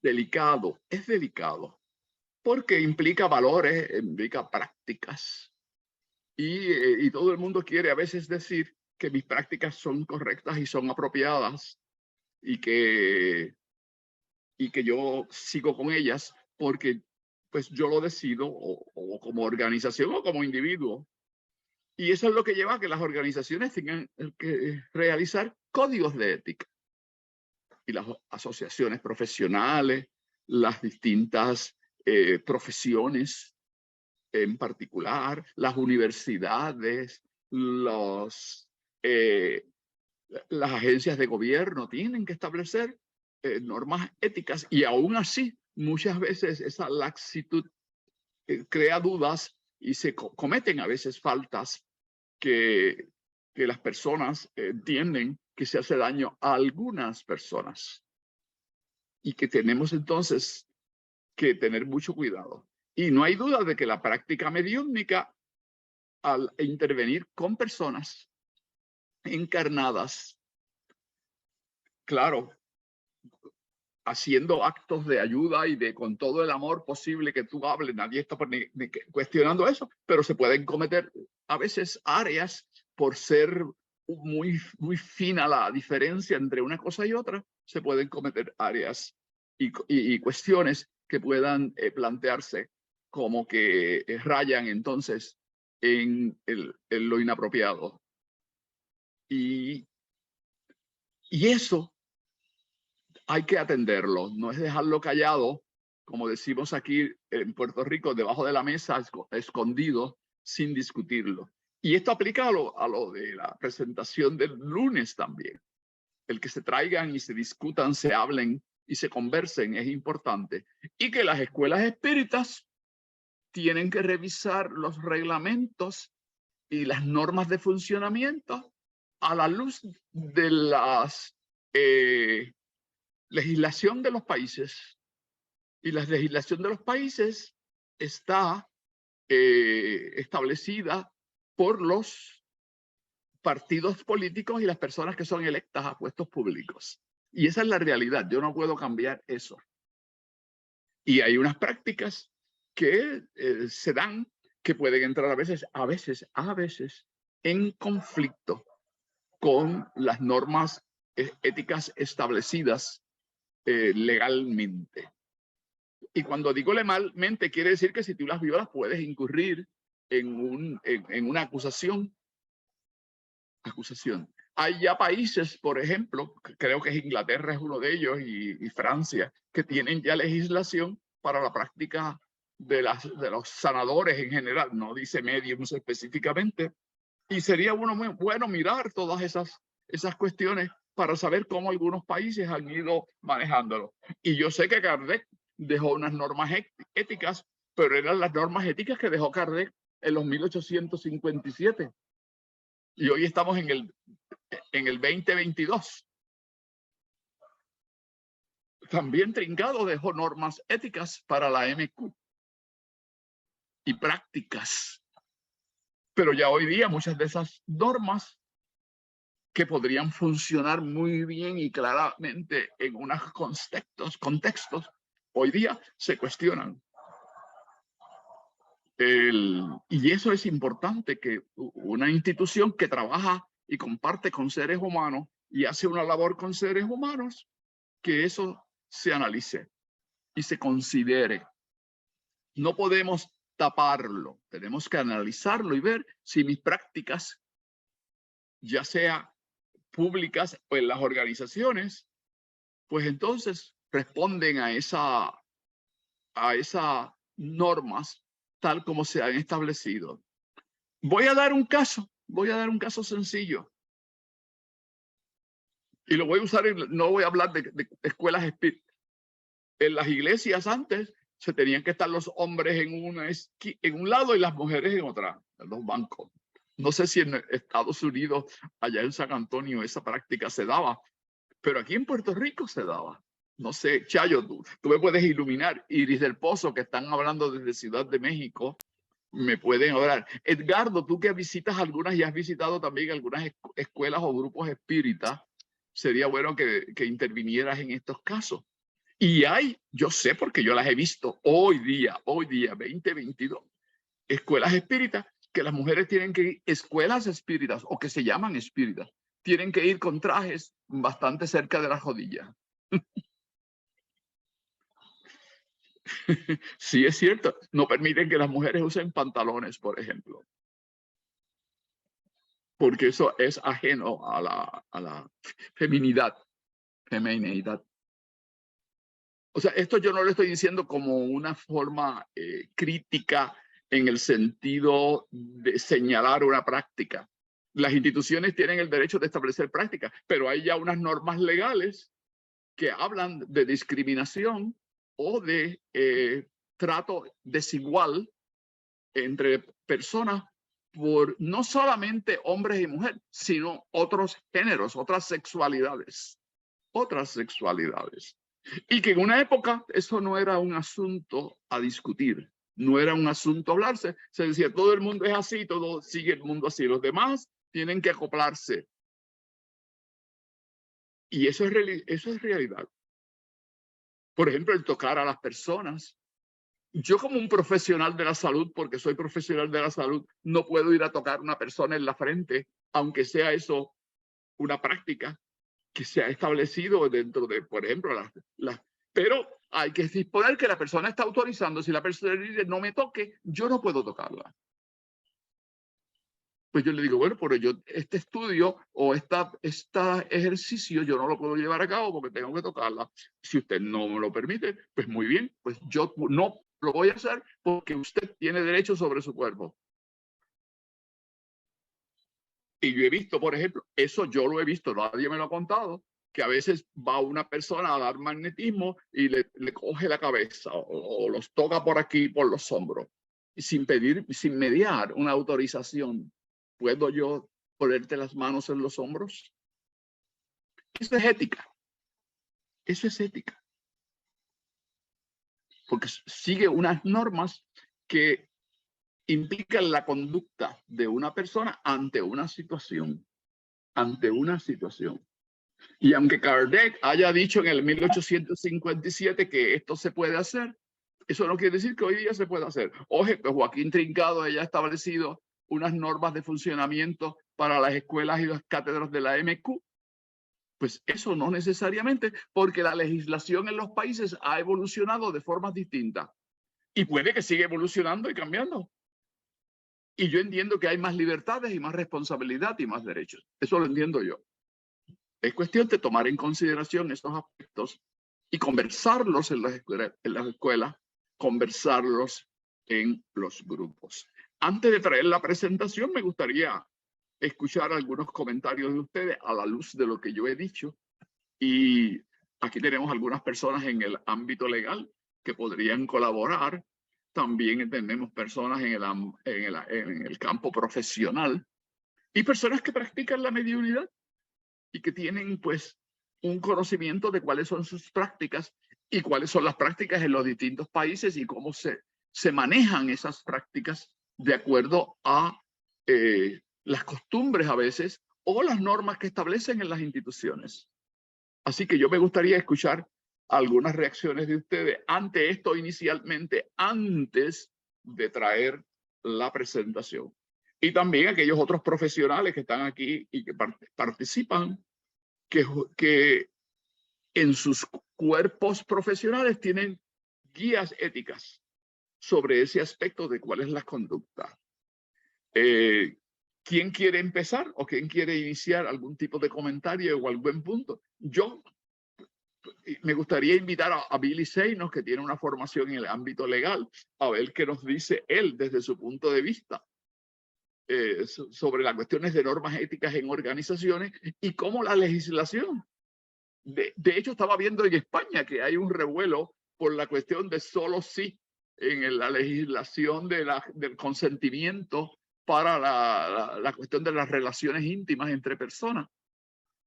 delicado, es delicado, porque implica valores, implica prácticas, y todo el mundo quiere a veces decir que mis prácticas son correctas y son apropiadas y que yo sigo con ellas porque pues yo lo decido o como organización o como individuo. Y eso es lo que lleva a que las organizaciones tengan que realizar códigos de ética. Y las asociaciones profesionales, las distintas profesiones en particular, las universidades, eh, las agencias de gobierno tienen que establecer normas éticas, y aún así muchas veces esa laxitud crea dudas y se cometen a veces faltas que, que las personas entienden que se hace daño a algunas personas y que tenemos entonces que tener mucho cuidado. Y no hay duda de que la práctica mediúnica, al intervenir con personas encarnadas, claro, haciendo actos de ayuda y de con todo el amor posible que tú hables, nadie está ni cuestionando eso, pero se pueden cometer a veces áreas por ser muy fina la diferencia entre una cosa y otra, se pueden cometer áreas y cuestiones que puedan plantearse como que rayan entonces en lo inapropiado. Y eso hay que atenderlo, no es dejarlo callado, como decimos aquí en Puerto Rico, debajo de la mesa, escondido, sin discutirlo. Y esto aplica a lo de la presentación del lunes también. El que se traigan y se discutan, se hablen y se conversen es importante. Y que las escuelas espíritas tienen que revisar los reglamentos y las normas de funcionamiento a la luz de las legislación de los países. Y la legislación de los países está establecida por los partidos políticos y las personas que son electas a puestos públicos. Y esa es la realidad. Yo no puedo cambiar eso. Y hay unas prácticas que se dan que pueden entrar a veces en conflicto con las normas éticas establecidas legalmente. Y cuando digo legalmente, quiere decir que si tú las violas puedes incurrir en una acusación. Hay ya países, por ejemplo, creo que Inglaterra es uno de ellos y Francia, que tienen ya legislación para la práctica de los sanadores en general, no dice mediums específicamente. Y sería muy bueno mirar todas esas cuestiones para saber cómo algunos países han ido manejándolo. Y yo sé que Kardec dejó unas normas éticas, pero eran las normas éticas que dejó Kardec en los 1857. Y hoy estamos en el 2022. También Trincado dejó normas éticas para la MQ y prácticas. Pero ya hoy día muchas de esas normas que podrían funcionar muy bien y claramente en unos contextos, hoy día se cuestionan. Y eso es importante, que una institución que trabaja y comparte con seres humanos y hace una labor con seres humanos, que eso se analice y se considere. No podemos taparlo, tenemos que analizarlo y ver si mis prácticas, ya sea públicas o en las organizaciones, pues entonces responden a esas normas tal como se han establecido. Voy a dar un caso sencillo. Y lo voy a usar, no voy a hablar de escuelas espíritas. En las iglesias antes se tenían que estar los hombres en un lado y las mujeres en otra, en los bancos. No sé si en Estados Unidos, allá en San Antonio, esa práctica se daba, pero aquí en Puerto Rico se daba. No sé, Chayo, tú me puedes iluminar. Iris del Pozo, que están hablando desde Ciudad de México, me pueden hablar. Edgardo, tú que visitas algunas y has visitado también algunas escuelas o grupos espíritas, sería bueno que intervinieras en estos casos. Y yo sé porque yo las he visto hoy día, 2022, escuelas espíritas, que las mujeres tienen que ir, escuelas espíritas, o que se llaman espíritas, tienen que ir con trajes bastante cerca de las rodillas. Sí, es cierto. No permiten que las mujeres usen pantalones, por ejemplo. Porque eso es ajeno a la femineidad. O sea, esto yo no lo estoy diciendo como una forma crítica en el sentido de señalar una práctica. Las instituciones tienen el derecho de establecer prácticas, pero hay ya unas normas legales que hablan de discriminación o de trato desigual entre personas por no solamente hombres y mujeres, sino otros géneros, otras sexualidades. Y que en una época eso no era un asunto a discutir, no era un asunto a hablarse. Se decía, todo el mundo es así, todo sigue el mundo así. Los demás tienen que acoplarse. Y eso es realidad. Por ejemplo, el tocar a las personas. Yo como un profesional de la salud, porque soy profesional de la salud, no puedo ir a tocar a una persona en la frente, aunque sea eso una práctica que se ha establecido dentro de, por ejemplo, pero hay que disponer que la persona está autorizando. Si la persona dice no me toque, yo no puedo tocarla. Pues yo le digo, bueno, pero yo este estudio o este ejercicio yo no lo puedo llevar a cabo porque tengo que tocarla. Si usted no me lo permite, pues muy bien, pues yo no lo voy a hacer porque usted tiene derecho sobre su cuerpo. Y yo he visto, por ejemplo, eso yo lo he visto, nadie me lo ha contado, que a veces va una persona a dar magnetismo y le coge la cabeza o los toca por aquí, por los hombros, y sin mediar una autorización. ¿Puedo yo ponerte las manos en los hombros? Eso es ética. Eso es ética. Porque sigue unas normas que implican la conducta de una persona ante una situación. Ante una situación. Y aunque Kardec haya dicho en el 1857 que esto se puede hacer, eso no quiere decir que hoy día se pueda hacer. Oye, que Joaquín Trincado haya establecido unas normas de funcionamiento para las escuelas y las cátedras de la MQ, pues eso no necesariamente, porque la legislación en los países ha evolucionado de formas distintas. Y puede que siga evolucionando y cambiando. Y yo entiendo que hay más libertades y más responsabilidad y más derechos. Eso lo entiendo yo. Es cuestión de tomar en consideración estos aspectos y conversarlos en las escuelas, conversarlos en los grupos. Antes de traer la presentación, me gustaría escuchar algunos comentarios de ustedes a la luz de lo que yo he dicho. Y aquí tenemos algunas personas en el ámbito legal que podrían colaborar. También tenemos personas en el campo profesional y personas que practican la mediunidad y que tienen pues un conocimiento de cuáles son sus prácticas y cuáles son las prácticas en los distintos países y cómo se manejan esas prácticas de acuerdo a las costumbres a veces o las normas que establecen en las instituciones. Así que yo me gustaría escuchar algunas reacciones de ustedes ante esto inicialmente, antes de traer la presentación. Y también aquellos otros profesionales que están aquí y que participan, que en sus cuerpos profesionales tienen guías éticas sobre ese aspecto de cuál es la conducta. ¿Quién quiere empezar o quién quiere iniciar algún tipo de comentario o algún punto? Yo me gustaría invitar a Billy Seynos, que tiene una formación en el ámbito legal, a ver qué nos dice él desde su punto de vista sobre las cuestiones de normas éticas en organizaciones y cómo la legislación. De hecho, estaba viendo en España que hay un revuelo por la cuestión de solo sí en la legislación del consentimiento para la cuestión de las relaciones íntimas entre personas,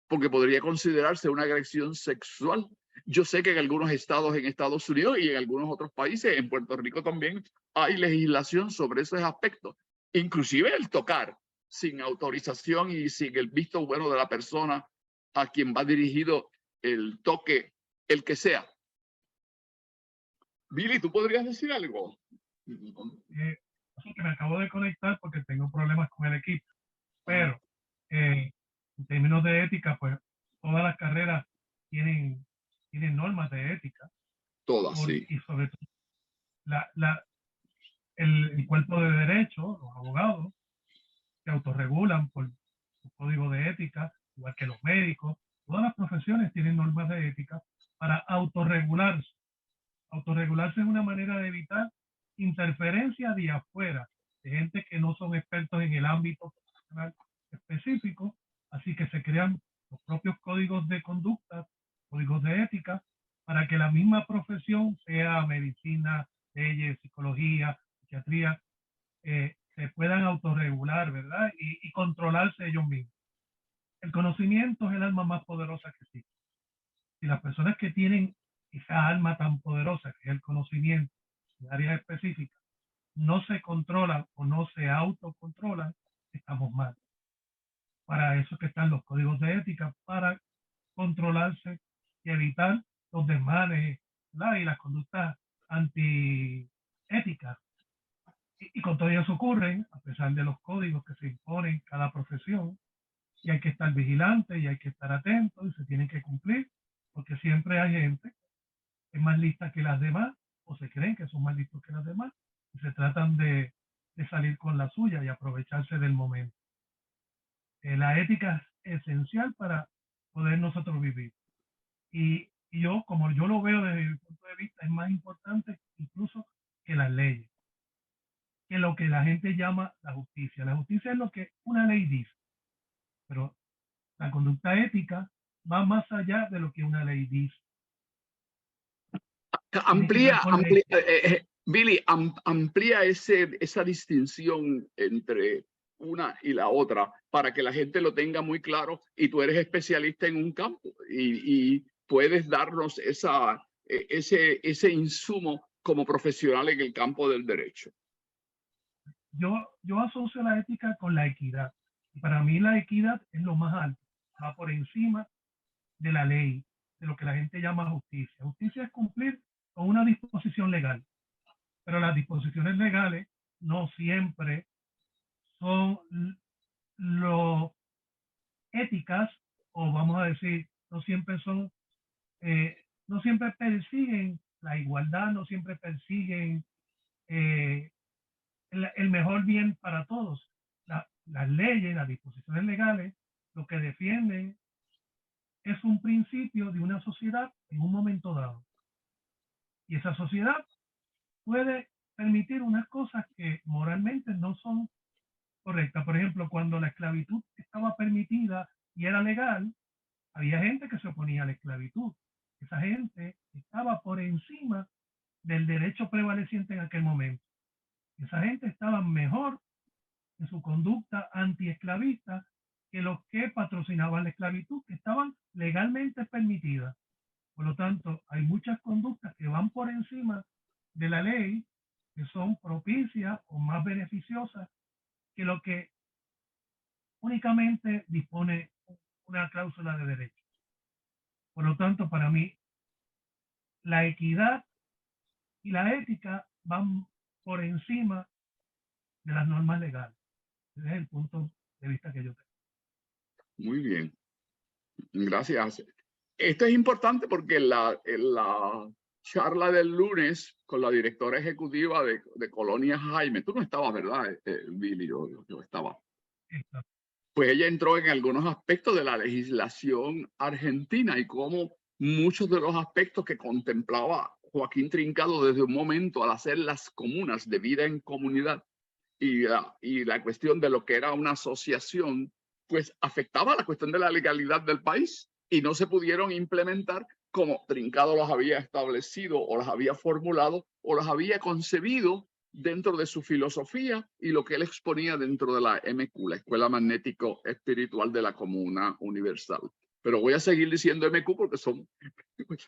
porque podría considerarse una agresión sexual. Yo sé que en algunos estados en Estados Unidos y en algunos otros países, en Puerto Rico también, hay legislación sobre esos aspectos. Inclusive el tocar sin autorización y sin el visto bueno de la persona a quien va dirigido el toque, el que sea. Billy, ¿tú podrías decir algo? Así que me acabo de conectar porque tengo problemas con el equipo, Ah, pero en términos de ética, pues todas las carreras tienen normas de ética todas, sí. y sobre todo la, la, el cuerpo de derecho, los abogados, se autorregulan por su código de ética, igual que los médicos. Todas las profesiones tienen normas de ética para autorregularse. Autorregularse es una manera de evitar interferencia de afuera, de gente que no son expertos en el ámbito profesional específico, así que se crean los propios códigos de conducta, códigos de ética, para que la misma profesión, sea medicina, leyes, psicología, psiquiatría, se puedan autorregular, ¿verdad? Y controlarse ellos mismos. El conocimiento es el arma más poderosa que existe. Si las personas que tienen esa arma tan poderosa, que es el conocimiento en áreas específicas, no se controlan o no se autocontrolan, estamos mal. Para eso que están los códigos de ética, para controlarse y evitar los desmanes, ¿verdad? Y las conductas antiéticas. Y con todo eso ocurren, a pesar de los códigos que se imponen cada profesión, y hay que estar vigilante y hay que estar atento y se tienen que cumplir, porque siempre hay gente que es más lista que las demás o se creen que son más listos que las demás y se tratan de salir con la suya y aprovecharse del momento. La ética es esencial para poder nosotros vivir. Y yo, como yo lo veo desde mi punto de vista, es más importante incluso que las leyes, que lo que la gente llama la justicia. La justicia es lo que una ley dice, pero la conducta ética va más allá de lo que una ley dice. Tiene que ver Amplía, con la amplía ética. Billy, amplía esa distinción entre una y la otra para que la gente lo tenga muy claro y tú eres especialista en un campo y puedes darnos ese insumo como profesional en el campo del derecho. Yo asocio la ética con la equidad. Y para mí la equidad es lo más alto, va por encima de la ley, de lo que la gente llama justicia. Justicia es cumplir con una disposición legal, pero las disposiciones legales no siempre son lo éticas, o vamos a decir, no siempre son, no siempre persiguen la igualdad, no siempre persiguen eh, el mejor bien para todos. Las leyes, las disposiciones legales, lo que defienden es un principio de una sociedad en un momento dado. Y esa sociedad puede permitir unas cosas que moralmente no son correctas. Por ejemplo, cuando la esclavitud estaba permitida y era legal, había gente que se oponía a la esclavitud. Esa gente estaba por encima del derecho prevaleciente en aquel momento. Esa gente estaba mejor en su conducta antiesclavista que los que patrocinaban la esclavitud, que estaban legalmente permitidas. Por lo tanto, hay muchas conductas que van por encima de la ley, que son propicias o más beneficiosas que lo que únicamente dispone una cláusula de derecho. Por lo tanto, para mí, la equidad y la ética van por encima de las normas legales. Ese es el punto de vista que yo tengo. Muy bien, gracias. Esto es importante porque en la charla del lunes con la directora ejecutiva de Colonia Jaime, tú no estabas, ¿verdad, Billy? Yo estaba. Exacto. Pues ella entró en algunos aspectos de la legislación argentina y cómo muchos de los aspectos que contemplaba Joaquín Trincado desde un momento al hacer las comunas de vida en comunidad y la cuestión de lo que era una asociación, pues afectaba la cuestión de la legalidad del país y no se pudieron implementar como Trincado los había establecido o las había formulado o las había concebido dentro de su filosofía y lo que él exponía dentro de la MQ, la Escuela Magnético Espiritual de la Comuna Universal. Pero voy a seguir diciendo MQ porque son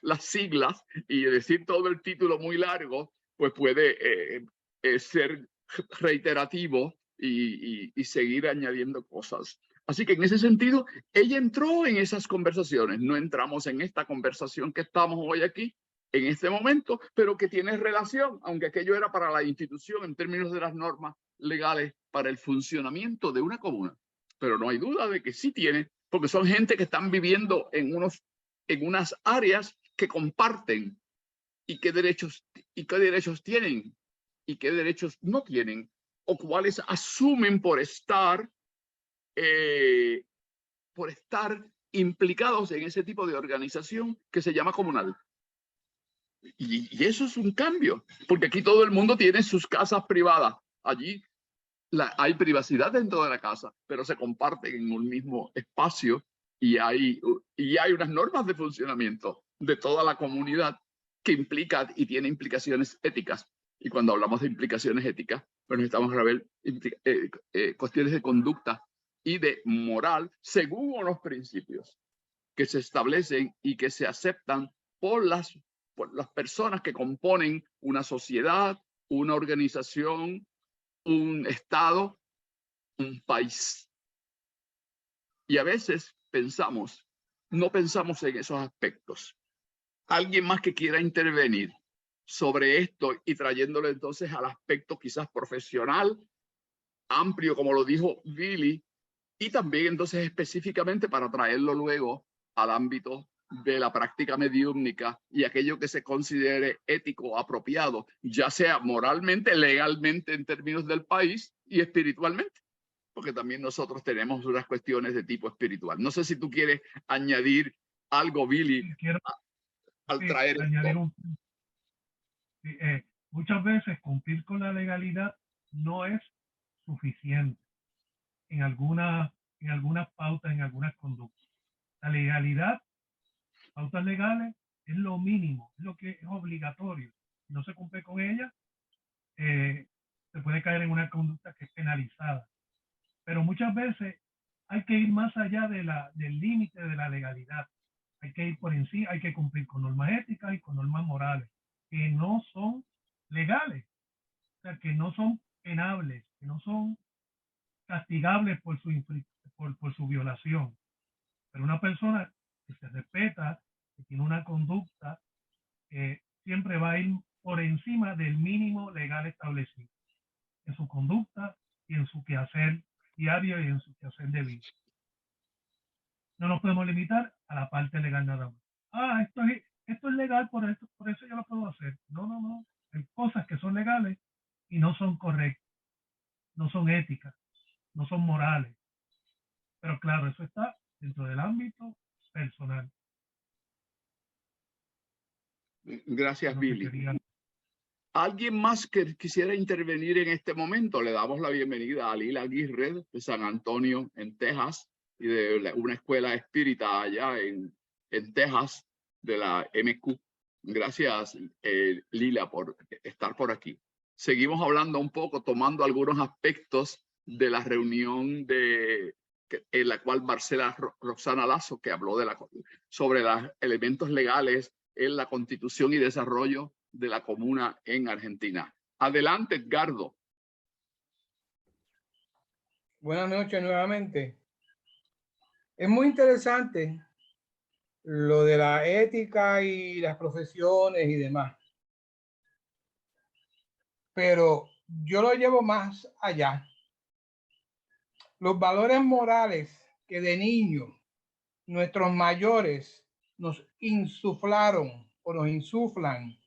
las siglas y decir todo el título muy largo, pues puede ser reiterativo y seguir añadiendo cosas. Así que en ese sentido, ella entró en esas conversaciones. No entramos en esta conversación que estamos hoy aquí. en este momento, pero que tiene relación, aunque aquello era para la institución en términos de las normas legales para el funcionamiento de una comuna. Pero no hay duda de que sí tiene, porque son gente que están viviendo en unas áreas que comparten y qué derechos tienen y qué derechos no tienen, o cuáles asumen por estar implicados en ese tipo de organización que se llama comunal. Y eso es un cambio, porque aquí todo el mundo tiene sus casas privadas. Allí hay privacidad dentro de la casa, pero se comparten en un mismo espacio y hay unas normas de funcionamiento de toda la comunidad que implica y tiene implicaciones éticas. Y cuando hablamos de implicaciones éticas, pues necesitamos ver cuestiones de conducta y de moral según unos principios que se establecen y que se aceptan por las personas que componen una sociedad, una organización, un estado, un país. Y a veces no pensamos en esos aspectos. Alguien más que quiera intervenir sobre esto y trayéndolo entonces al aspecto quizás profesional, amplio, como lo dijo Billy, y también entonces específicamente para traerlo luego al ámbito de la práctica mediúmnica y aquello que se considere ético, apropiado, ya sea moralmente, legalmente en términos del país y espiritualmente, porque también nosotros tenemos unas cuestiones de tipo espiritual. No sé si tú quieres añadir algo, Billy, Quiero al traer añadir esto. muchas veces cumplir con la legalidad no es suficiente en algunas pautas, en algunas conductas. La legalidad, pautas legales, es lo mínimo, es lo que es obligatorio. Si no se cumple con ella, se puede caer en una conducta que es penalizada. Pero muchas veces hay que ir más allá del límite de la legalidad. Hay que ir por encima, hay que cumplir con normas éticas y con normas morales que no son legales, o sea, que no son penables, que no son castigables por su violación. Pero una persona que se respeta, que tiene una conducta, siempre va a ir por encima del mínimo legal establecido en su conducta y en su quehacer diario y en su quehacer de vida. No nos podemos limitar a la parte legal nada más. Esto es legal, por eso yo lo puedo hacer. No. Hay cosas que son legales y no son correctas, no son éticas, no son morales. Pero claro, eso está dentro del ámbito personal. Gracias, Lo que Billy. quería. ¿Alguien más que quisiera intervenir en este momento? Le damos la bienvenida a Lila Aguirre de San Antonio, en Texas, y de una escuela espírita allá en Texas, de la MQ. Gracias, Lila, por estar por aquí. Seguimos hablando un poco, tomando algunos aspectos de la reunión en la cual Marcela Roxana Lazo, que habló sobre los elementos legales en la constitución y desarrollo de la comuna en Argentina. Adelante, Edgardo. Buenas noches nuevamente. Es muy interesante lo de la ética y las profesiones y demás. Pero yo lo llevo más allá. Los valores morales que de niño nuestros mayores nos insuflaron o nos insuflan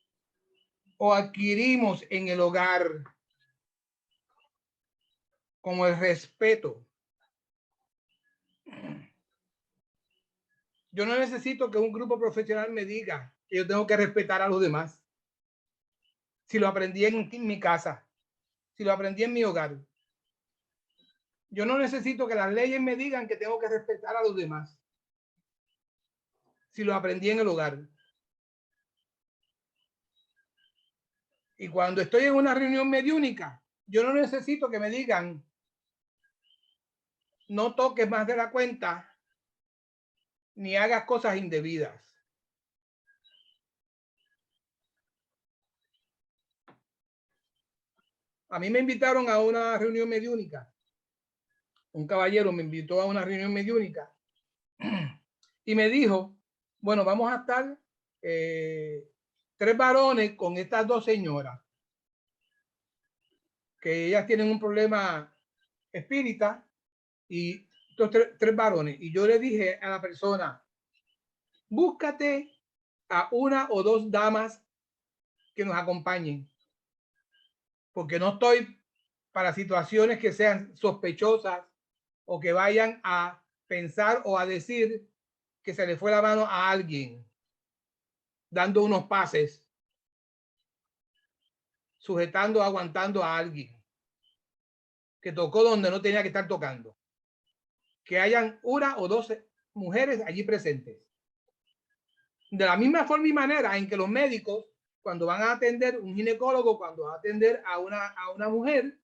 o adquirimos en el hogar, como el respeto. Yo no necesito que un grupo profesional me diga que yo tengo que respetar a los demás. Si lo aprendí en mi casa, si lo aprendí en mi hogar. Yo no necesito que las leyes me digan que tengo que respetar a los demás. Si lo aprendí en el hogar. Y cuando estoy en una reunión mediúnica, yo no necesito que me digan no toques más de la cuenta ni hagas cosas indebidas. A mí me invitaron a una reunión mediúnica. Un caballero me invitó a una reunión mediúnica y me dijo, bueno, vamos a estar 3 varones con estas 2 señoras, que ellas tienen un problema espírita, y estos 3 varones. Y yo le dije a la persona, búscate a 1 o 2 damas que nos acompañen, porque no estoy para situaciones que sean sospechosas o que vayan a pensar o a decir que se le fue la mano a alguien dando unos pases, sujetando, aguantando a alguien que tocó donde no tenía que estar tocando. Que hayan 1 o 2 mujeres allí presentes. De la misma forma y manera en que los médicos, cuando van a atender, un ginecólogo, cuando va a atender a una mujer,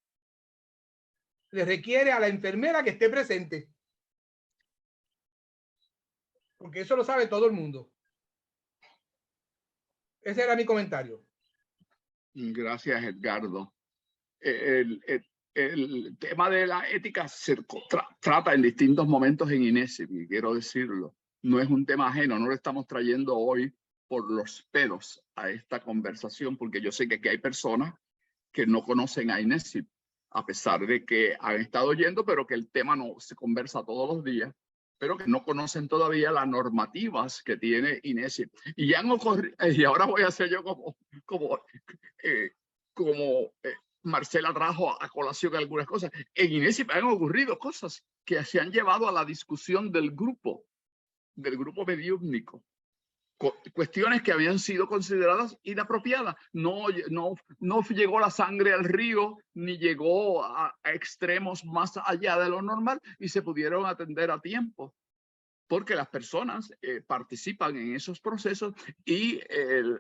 le requiere a la enfermera que esté presente. Porque eso lo sabe todo el mundo. Ese era mi comentario. Gracias, Edgardo. El tema de la ética se trata en distintos momentos en INESIP, y quiero decirlo. No es un tema ajeno, no lo estamos trayendo hoy por los pelos a esta conversación, porque yo sé que aquí hay personas que no conocen a INESIP, a pesar de que han estado oyendo, pero que el tema no se conversa todos los días, pero que no conocen todavía las normativas que tiene INESIP. Y ya han ocurrido, y ahora voy a hacer yo como Marcela trajo a colación algunas cosas. En INESIP han ocurrido cosas que se han llevado a la discusión del grupo mediúmnico. Cuestiones que habían sido consideradas inapropiadas. No llegó la sangre al río, ni llegó a extremos más allá de lo normal, y se pudieron atender a tiempo, porque las personas participan en esos procesos, y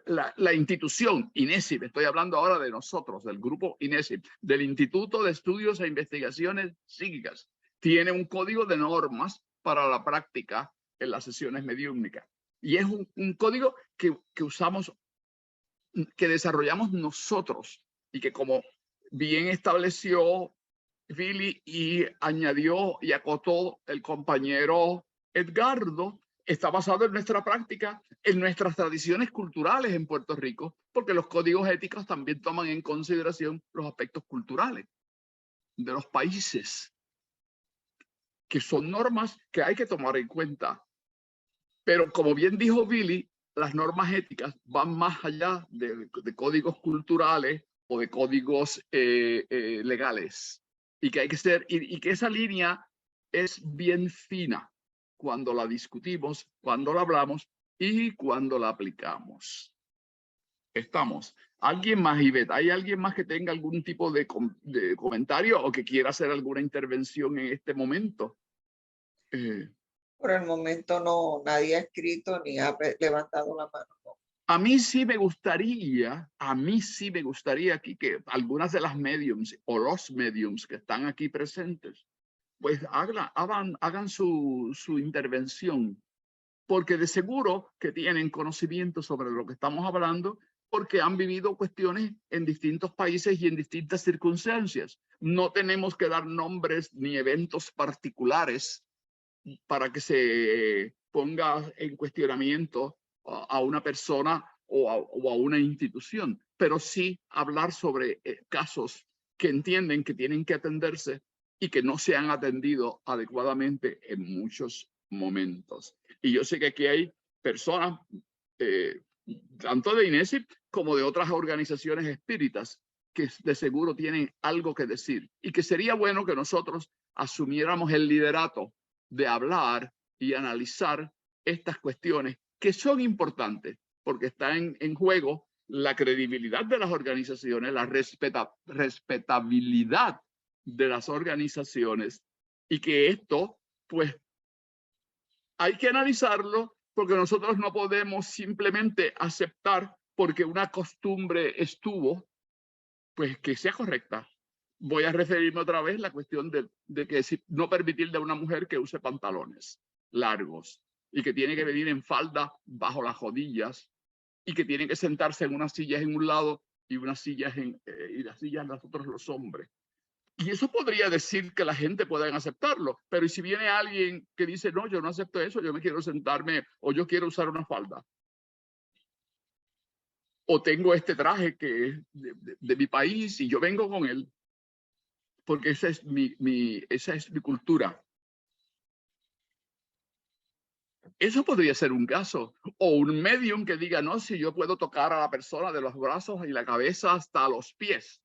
la institución INESIP, estoy hablando ahora de nosotros, del grupo INESIP, del Instituto de Estudios e Investigaciones Psíquicas, tiene un código de normas para la práctica en las sesiones mediúmnicas. Y es un código que usamos, que desarrollamos nosotros, y que, como bien estableció Billy y añadió y acotó el compañero Edgardo, está basado en nuestra práctica, en nuestras tradiciones culturales en Puerto Rico, porque los códigos éticos también toman en consideración los aspectos culturales de los países, que son normas que hay que tomar en cuenta. Pero, como bien dijo Billy, las normas éticas van más allá de códigos culturales o de códigos legales. Y que hay que ser, y que esa línea es bien fina cuando la discutimos, cuando la hablamos y cuando la aplicamos. Estamos. ¿Alguien más, Ivette? ¿Hay alguien más que tenga algún tipo de comentario o que quiera hacer alguna intervención en este momento? Por el momento no, nadie ha escrito ni ha levantado la mano. No. A mí sí me gustaría aquí que algunas de las mediums o los mediums que están aquí presentes, pues hagan su intervención, porque de seguro que tienen conocimiento sobre lo que estamos hablando, porque han vivido cuestiones en distintos países y en distintas circunstancias. No tenemos que dar nombres ni eventos particulares para que se ponga en cuestionamiento a una persona o a una institución, pero sí hablar sobre casos que entienden que tienen que atenderse y que no se han atendido adecuadamente en muchos momentos. Y yo sé que aquí hay personas, tanto de INESIP como de otras organizaciones espíritas, que de seguro tienen algo que decir, y que sería bueno que nosotros asumiéramos el liderato de hablar y analizar estas cuestiones que son importantes, porque está en juego la credibilidad de las organizaciones, la respetabilidad de las organizaciones, y que esto, pues, hay que analizarlo, porque nosotros no podemos simplemente aceptar porque una costumbre estuvo, pues que sea correcta. Voy a referirme otra vez a la cuestión de que no permitirle a una mujer que use pantalones largos y que tiene que venir en falda bajo las rodillas y que tiene que sentarse en unas sillas en un lado y unas sillas y las sillas nosotros los hombres. Y eso podría decir que la gente pueda aceptarlo, pero ¿y si viene alguien que dice, no, yo no acepto eso, yo me quiero sentarme o yo quiero usar una falda? o tengo este traje que es de mi país y yo vengo con él, porque esa es esa es mi cultura. Eso podría ser un caso. O un medium que diga, no, si yo puedo tocar a la persona de los brazos y la cabeza hasta los pies.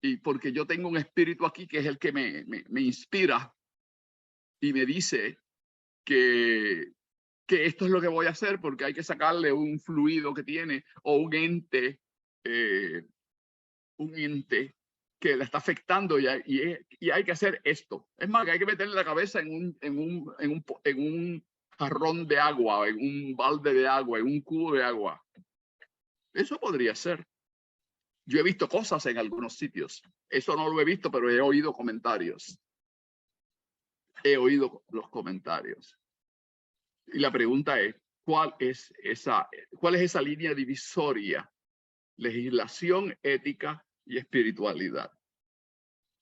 Y porque yo tengo un espíritu aquí que es el que me inspira y me dice que esto es lo que voy a hacer porque hay que sacarle un fluido que tiene o un ente que la está afectando y hay que hacer esto. Es más, que hay que meterle la cabeza en un jarrón de agua, en un balde de agua, en un cubo de agua. Eso podría ser. Yo he visto cosas en algunos sitios. Eso no lo he visto, pero he oído comentarios. He oído los comentarios. Y la pregunta es, ¿cuál es esa línea divisoria? Legislación, ética y espiritualidad.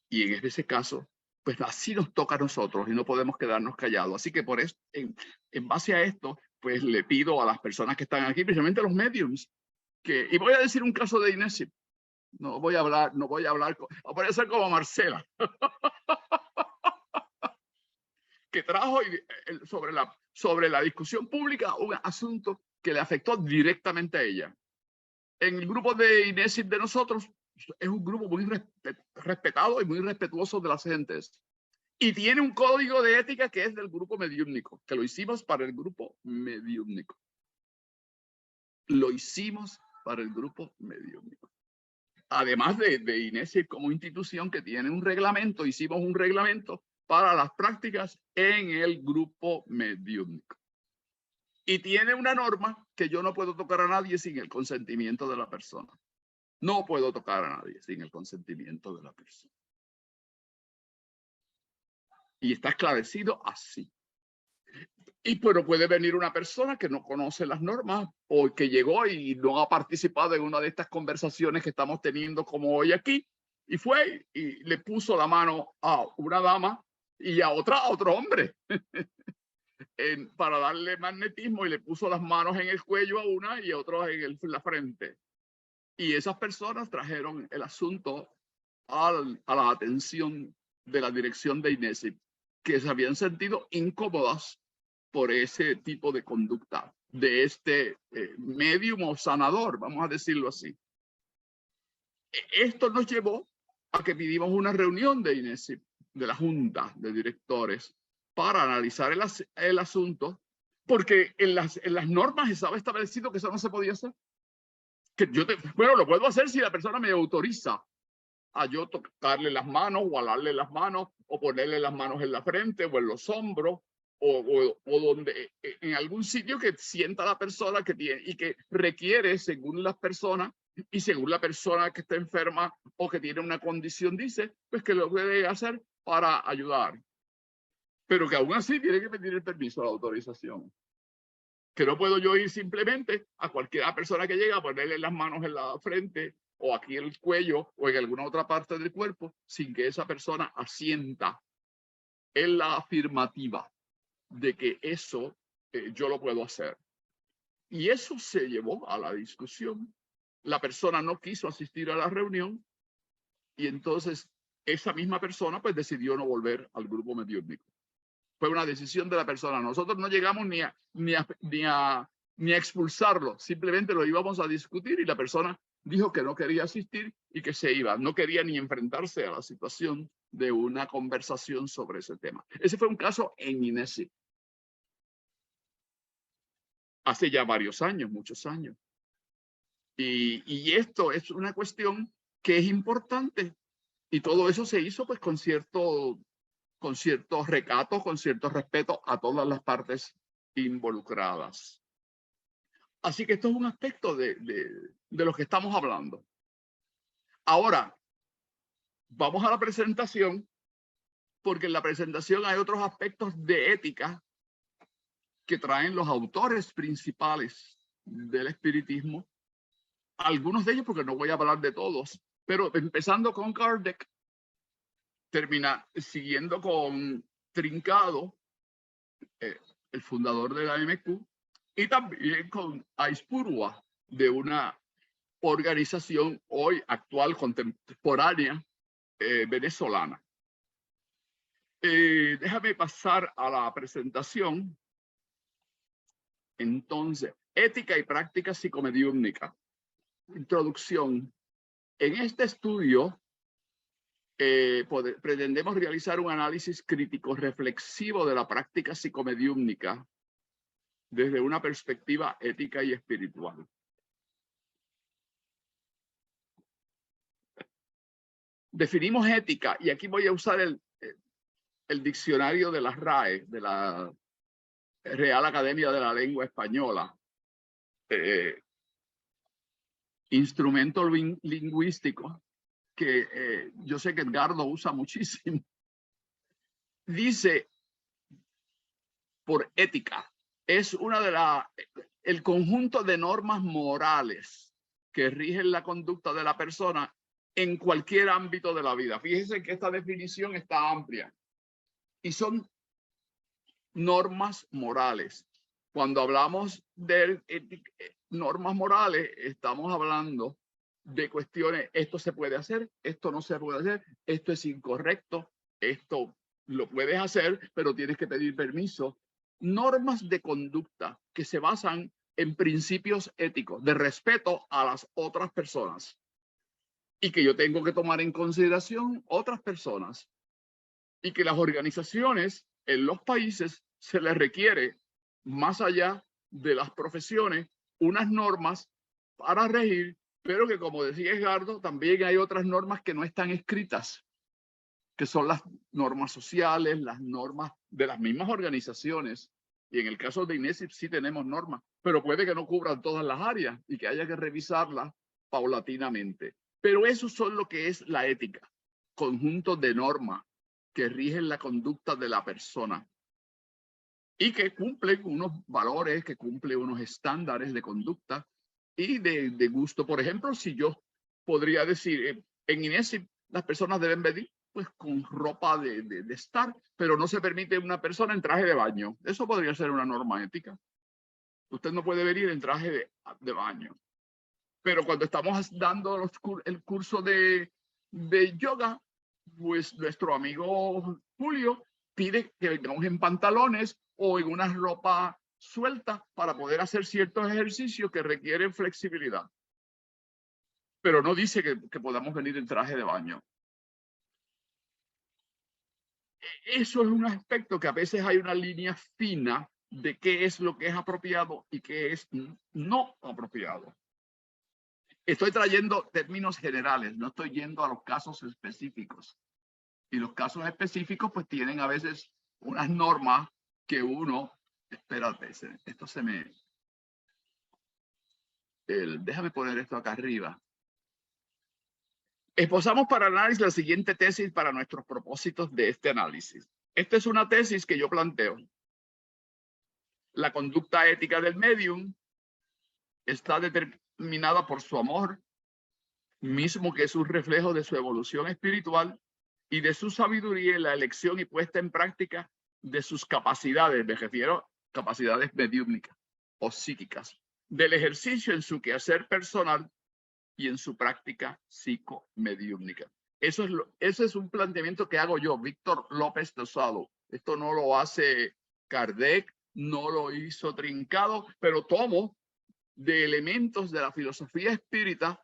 Y en ese caso, pues así nos toca a nosotros y no podemos quedarnos callados. Así que por eso, en base a esto, pues le pido a las personas que están aquí, principalmente a los mediums, y voy a decir un caso de Inés. No voy a hablar, voy a ser como Marcela, que trajo sobre la discusión pública un asunto que le afectó directamente a ella. En el grupo de Inés de nosotros, es un grupo muy respetado y muy respetuoso de las gentes. Y tiene un código de ética que es del grupo mediúmnico, que lo hicimos para el grupo mediúmnico. Lo hicimos para el grupo mediúmnico. Además de Inés como institución que tiene un reglamento, hicimos un reglamento para las prácticas en el grupo mediúmnico. Y tiene una norma que yo no puedo tocar a nadie sin el consentimiento de la persona. No puedo tocar a nadie sin el consentimiento de la persona. Y está esclarecido así. Pero puede venir una persona que no conoce las normas o que llegó y no ha participado en una de estas conversaciones que estamos teniendo como hoy aquí y fue y le puso la mano a una dama y a otro hombre para darle magnetismo y le puso las manos en el cuello a una y a otro en la frente. Y esas personas trajeron el asunto a la atención de la dirección de INESIP, que se habían sentido incómodas por ese tipo de conducta de este medium o sanador, vamos a decirlo así. Esto nos llevó a que pidimos una reunión de INESIP, de la Junta de Directores, para analizar el asunto, porque en las normas estaba establecido que eso no se podía hacer. Bueno, lo puedo hacer si la persona me autoriza a yo tocarle las manos o alarle las manos o ponerle las manos en la frente o en los hombros o donde en algún sitio que sienta la persona que tiene y que requiere según las personas y según la persona que está enferma o que tiene una condición dice, pues que lo puede hacer para ayudar. Pero que aún así tiene que pedir el permiso, la autorización. Que no puedo yo ir simplemente a cualquier persona que llega a ponerle las manos en la frente o aquí en el cuello o en alguna otra parte del cuerpo sin que esa persona asienta en la afirmativa de que eso yo lo puedo hacer. Y eso se llevó a la discusión. La persona no quiso asistir a la reunión y entonces esa misma persona pues decidió no volver al grupo mediúmnico. Fue una decisión de la persona. Nosotros no llegamos ni a expulsarlo, simplemente lo íbamos a discutir y la persona dijo que no quería asistir y que se iba. No quería ni enfrentarse a la situación de una conversación sobre ese tema. Ese fue un caso en INESIP. Hace ya varios años, muchos años. Y esto es una cuestión que es importante. Y todo eso se hizo pues con ciertos recatos, con cierto respeto a todas las partes involucradas. Así que esto es un aspecto de lo que estamos hablando. Ahora, vamos a la presentación, porque en la presentación hay otros aspectos de ética que traen los autores principales del espiritismo. Algunos de ellos, porque no voy a hablar de todos, pero empezando con Kardec, siguiendo con Trincado, el fundador de la MQ, y también con Aispurua, de una organización hoy actual, contemporánea, venezolana. Déjame pasar a la presentación. Entonces, ética y práctica psicomediúmnica. Introducción. En este estudio pretendemos realizar un análisis crítico reflexivo de la práctica psicomediúmnica desde una perspectiva ética y espiritual. Definimos ética, y aquí voy a usar el diccionario de la RAE, de la Real Academia de la Lengua Española, instrumento lingüístico que yo sé que Edgardo usa muchísimo. Dice, por ética, es el conjunto de normas morales que rigen la conducta de la persona en cualquier ámbito de la vida. Fíjense que esta definición está amplia y son normas morales. Cuando hablamos de normas morales, estamos hablando de cuestiones, esto se puede hacer, esto no se puede hacer, esto es incorrecto, esto lo puedes hacer, pero tienes que pedir permiso. Normas de conducta que se basan en principios éticos de respeto a las otras personas y que yo tengo que tomar en consideración otras personas y que las organizaciones en los países se les requiere, más allá de las profesiones, unas normas para regir, pero que, como decía Edgardo, también hay otras normas que no están escritas, que son las normas sociales, las normas de las mismas organizaciones. Y en el caso de INESIP sí tenemos normas, pero puede que no cubran todas las áreas y que haya que revisarlas paulatinamente. Pero eso son lo que es la ética, conjunto de normas que rigen la conducta de la persona y que cumplen unos valores, que cumplen unos estándares de conducta y de gusto. Por ejemplo, si yo podría decir, en INESIP las personas deben venir pues con ropa de estar, pero no se permite una persona en traje de baño. Eso podría ser una norma ética. Usted no puede venir en traje de baño. Pero cuando estamos dando el curso de yoga, pues nuestro amigo Julio pide que vengamos en pantalones o en una ropa suelta para poder hacer ciertos ejercicios que requieren flexibilidad. Pero no dice que podamos venir en traje de baño. Eso es un aspecto que a veces hay una línea fina de qué es lo que es apropiado y qué es no apropiado. Estoy trayendo términos generales, no estoy yendo a los casos específicos. Y los casos específicos pues tienen a veces unas normas que uno, espérate, esto se me... déjame poner esto acá arriba. Esposamos para análisis la siguiente tesis para nuestros propósitos de este análisis. Esta es una tesis que yo planteo. La conducta ética del medium está determinada por su amor, mismo que es un reflejo de su evolución espiritual y de su sabiduría en la elección y puesta en práctica de sus capacidades, me refiero a capacidades mediúmnicas o psíquicas, del ejercicio en su quehacer personal y en su práctica psicomediúmnica. Ese es un planteamiento que hago yo, Víctor López Tosado. Esto no lo hace Kardec, no lo hizo Trincado, pero tomo de elementos de la filosofía espírita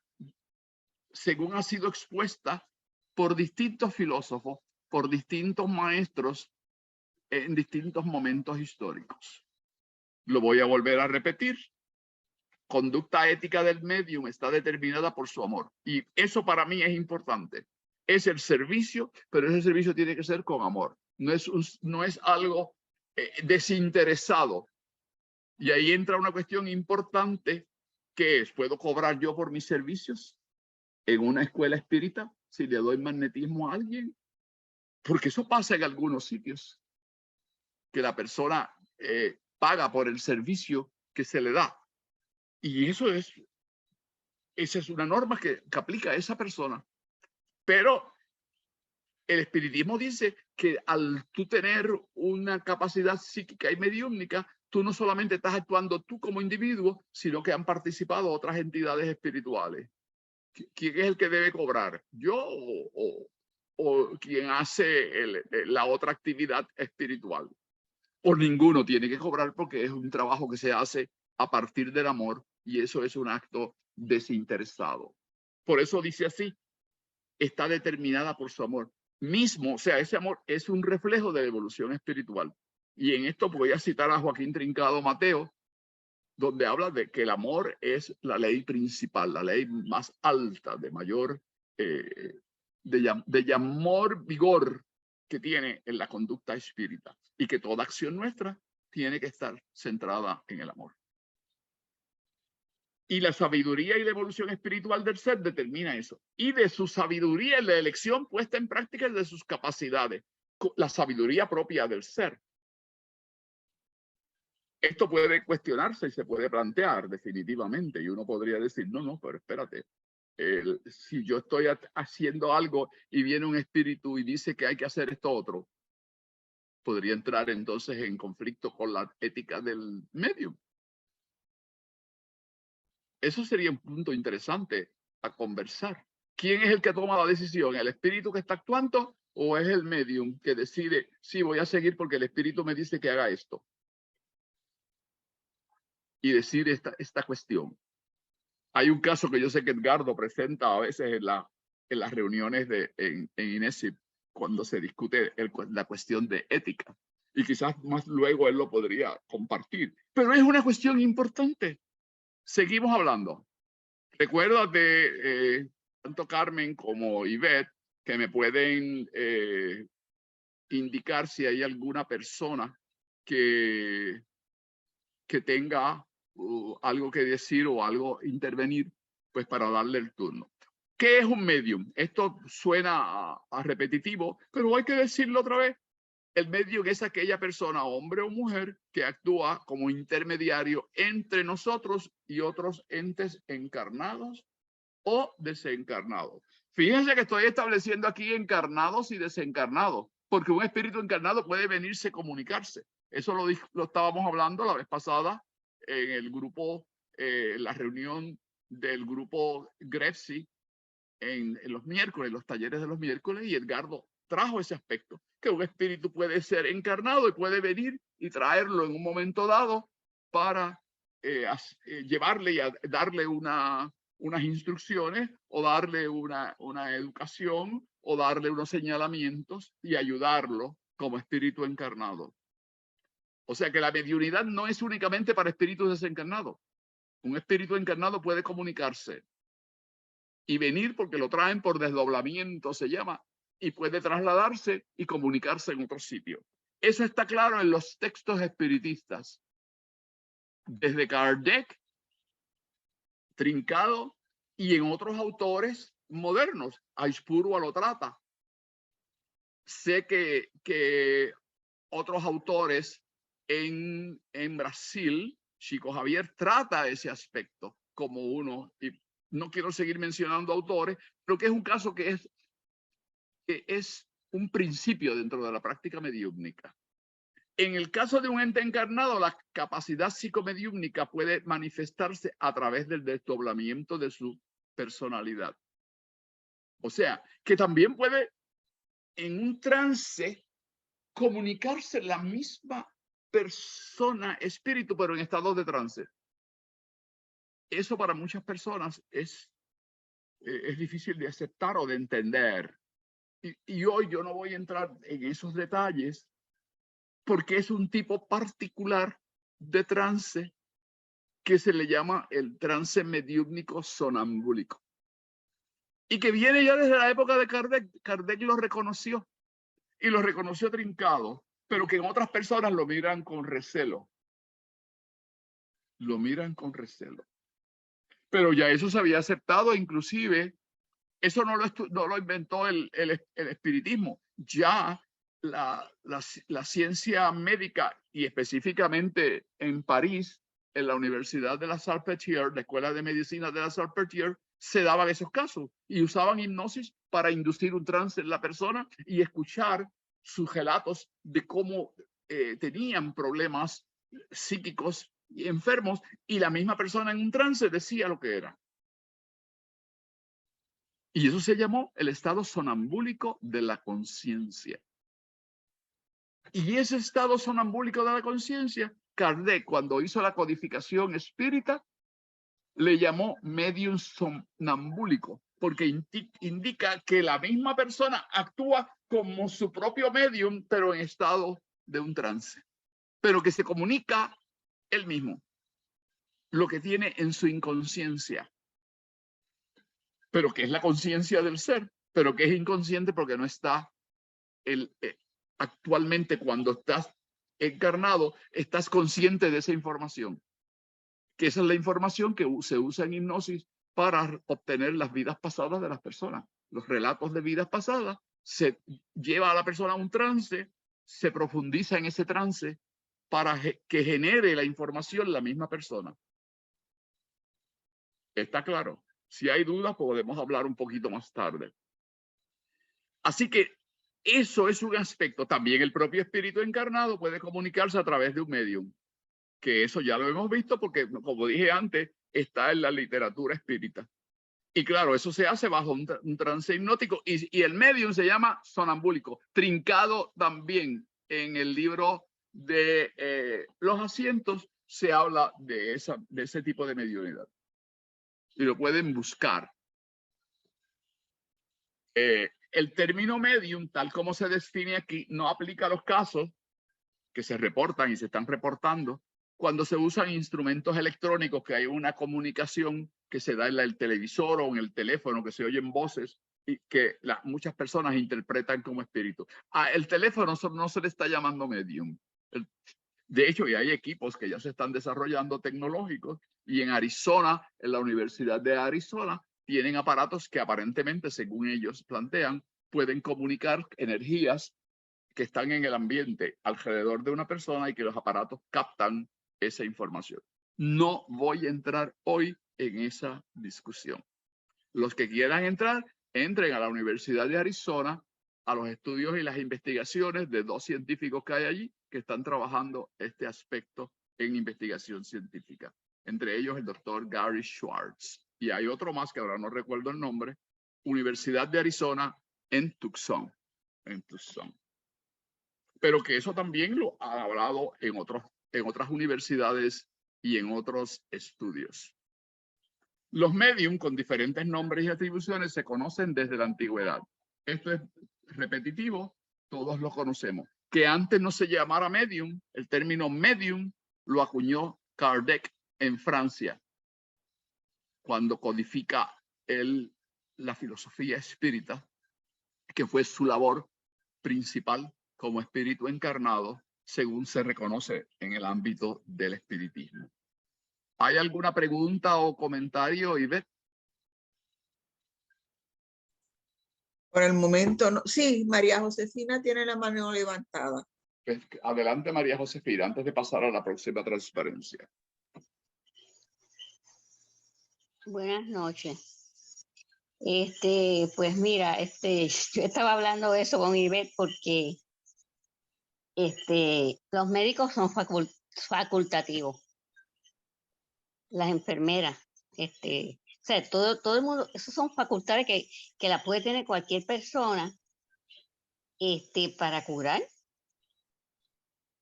según ha sido expuesta por distintos filósofos, por distintos maestros en distintos momentos históricos. Lo voy a volver a repetir. Conducta ética del medium está determinada por su amor. Y eso para mí es importante. Es el servicio, pero ese servicio tiene que ser con amor. No es algo desinteresado. Y ahí entra una cuestión importante que es, ¿puedo cobrar yo por mis servicios en una escuela espírita si le doy magnetismo a alguien? Porque eso pasa en algunos sitios, que la persona paga por el servicio que se le da. Y esa es una norma que aplica a esa persona. Pero el espiritismo dice que al tú tener una capacidad psíquica y mediúmnica, tú no solamente estás actuando tú como individuo, sino que han participado otras entidades espirituales. ¿Quién es el que debe cobrar? ¿Yo o quien hace la otra actividad espiritual? O ninguno tiene que cobrar porque es un trabajo que se hace a partir del amor y eso es un acto desinteresado. Por eso dice así, está determinada por su amor mismo, o sea, ese amor es un reflejo de la evolución espiritual. Y en esto voy a citar a Joaquín Trincado Mateo, donde habla de que el amor es la ley principal, la ley más alta, de mayor, de amor, vigor que tiene en la conducta espírita y que toda acción nuestra tiene que estar centrada en el amor. Y la sabiduría y la evolución espiritual del ser determina eso. Y de su sabiduría en la elección puesta en práctica de sus capacidades, la sabiduría propia del ser. Esto puede cuestionarse y se puede plantear definitivamente. Y uno podría decir, no, pero espérate. Si yo estoy haciendo algo y viene un espíritu y dice que hay que hacer esto otro, podría entrar entonces en conflicto con la ética del medium. Eso sería un punto interesante a conversar. ¿Quién es el que toma la decisión? ¿El espíritu que está actuando o es el medium que decide, sí, voy a seguir porque el espíritu me dice que haga esto? Y decir esta cuestión. Hay un caso que yo sé que Edgardo presenta a veces en las reuniones en INESIP, cuando se discute la cuestión de ética. Y quizás más luego él lo podría compartir. Pero es una cuestión importante. Seguimos hablando. Recuérdate, tanto Carmen como Ivette, que me pueden indicar si hay alguna persona que tenga algo que decir o algo intervenir, pues para darle el turno. ¿Qué es un medium? Esto suena a repetitivo, pero hay que decirlo otra vez. El medium es aquella persona, hombre o mujer, que actúa como intermediario entre nosotros y otros entes encarnados o desencarnados. Fíjense que estoy estableciendo aquí encarnados y desencarnados, porque un espíritu encarnado puede venirse a comunicarse. Eso lo estábamos hablando la vez pasada en el grupo, la reunión del grupo Grefsi en los miércoles, los talleres de los miércoles, y Edgardo trajo ese aspecto, que un espíritu puede ser encarnado y puede venir y traerlo en un momento dado para llevarle y darle unas instrucciones o darle una educación o darle unos señalamientos y ayudarlo como espíritu encarnado. O sea que la mediunidad no es únicamente para espíritus desencarnados. Un espíritu encarnado puede comunicarse y venir porque lo traen por desdoblamiento, se llama, y puede trasladarse y comunicarse en otro sitio. Eso está claro en los textos espiritistas. Desde Kardec, Trincado y en otros autores modernos. Aispuro lo trata. Sé que otros autores en Brasil, Chico Javier trata ese aspecto como uno, y no quiero seguir mencionando autores, pero que es un caso que es un principio dentro de la práctica mediúmnica. En el caso de un ente encarnado, la capacidad psicomediúmnica puede manifestarse a través del desdoblamiento de su personalidad. O sea, que también puede en un trance comunicarse la misma persona, espíritu, pero en estado de trance. Eso para muchas personas es difícil de aceptar o de entender. Y hoy yo no voy a entrar en esos detalles porque es un tipo particular de trance que se le llama el trance mediúmnico sonambúlico. Y que viene ya desde la época de Kardec. Kardec lo reconoció y lo reconoció Trincado, pero que en otras personas lo miran con recelo. Lo miran con recelo. Pero ya eso se había aceptado, inclusive, eso no lo inventó el espiritismo. Ya la ciencia médica, y específicamente en París, en la Universidad de la Salpêtrière, la Escuela de Medicina de la Salpêtrière, se daban esos casos y usaban hipnosis para inducir un trance en la persona y escuchar sus relatos de cómo tenían problemas psíquicos y enfermos, y la misma persona en un trance decía lo que era. Y eso se llamó el estado sonambúlico de la conciencia. Y ese estado sonambúlico de la conciencia, Kardec, cuando hizo la codificación espírita, le llamó medium sonambúlico, porque indica que la misma persona actúa como su propio medium, pero en estado de un trance, pero que se comunica él mismo, lo que tiene en su inconsciencia, pero que es la conciencia del ser, pero que es inconsciente porque no está actualmente. Cuando estás encarnado, estás consciente de esa información, que esa es la información que se usa en hipnosis para obtener las vidas pasadas de las personas. Los relatos de vidas pasadas se lleva a la persona a un trance, se profundiza en ese trance para que genere la información la misma persona. ¿Está claro? Si hay dudas, podemos hablar un poquito más tarde. Así que eso es un aspecto. También el propio espíritu encarnado puede comunicarse a través de un medium, que eso ya lo hemos visto porque, como dije antes, está en la literatura espírita. Y claro, eso se hace bajo un trance hipnótico, y el medium se llama sonambúlico, trincado también. En el libro de Los Asientos se habla de ese tipo de mediunidad. Y lo pueden buscar. El término medium, tal como se define aquí, no aplica a los casos que se reportan y se están reportando cuando se usan instrumentos electrónicos, que hay una comunicación que se da en el televisor o en el teléfono, que se oyen voces y que muchas personas interpretan como espíritu. El teléfono no se le está llamando medium. De hecho, ya hay equipos que ya se están desarrollando tecnológicos, y en Arizona, en la Universidad de Arizona, tienen aparatos que aparentemente, según ellos plantean, pueden comunicar energías que están en el ambiente alrededor de una persona y que los aparatos captan esa información. No voy a entrar hoy en esa discusión. Los que quieran entrar, entren a la Universidad de Arizona, a los estudios y las investigaciones de 2 científicos que hay allí que están trabajando este aspecto en investigación científica. Entre ellos el doctor Gary Schwartz. Y hay otro más que ahora no recuerdo el nombre. Universidad de Arizona en Tucson. Pero que eso también lo ha hablado en otras universidades y en otros estudios. Los medium con diferentes nombres y atribuciones se conocen desde la antigüedad. Esto es repetitivo, todos lo conocemos. Que antes no se llamara medium, el término medium lo acuñó Kardec en Francia, cuando codifica la filosofía espírita, que fue su labor principal como espíritu encarnado, según se reconoce en el ámbito del espiritismo. ¿Hay alguna pregunta o comentario, Ivette? Por el momento no. Sí, María Josefina tiene la mano levantada. Pues, adelante, María Josefina, antes de pasar a la próxima transparencia. Buenas noches. Pues mira, yo estaba hablando de eso con Ivette porque los médicos son facultativos. Las enfermeras, o sea, todo el mundo, esos son facultades que la puede tener cualquier persona, para curar.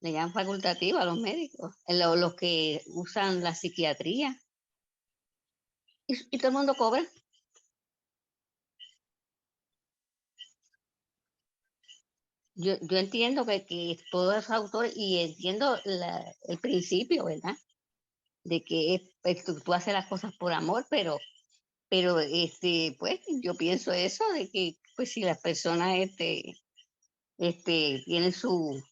Le llaman facultativa a los médicos, los que usan la psiquiatría. Y todo el mundo cobra. Yo entiendo que todos los autores, y entiendo el principio, ¿verdad? De que tú haces las cosas por amor, pero pues yo pienso eso, de que pues si las personas tienen sus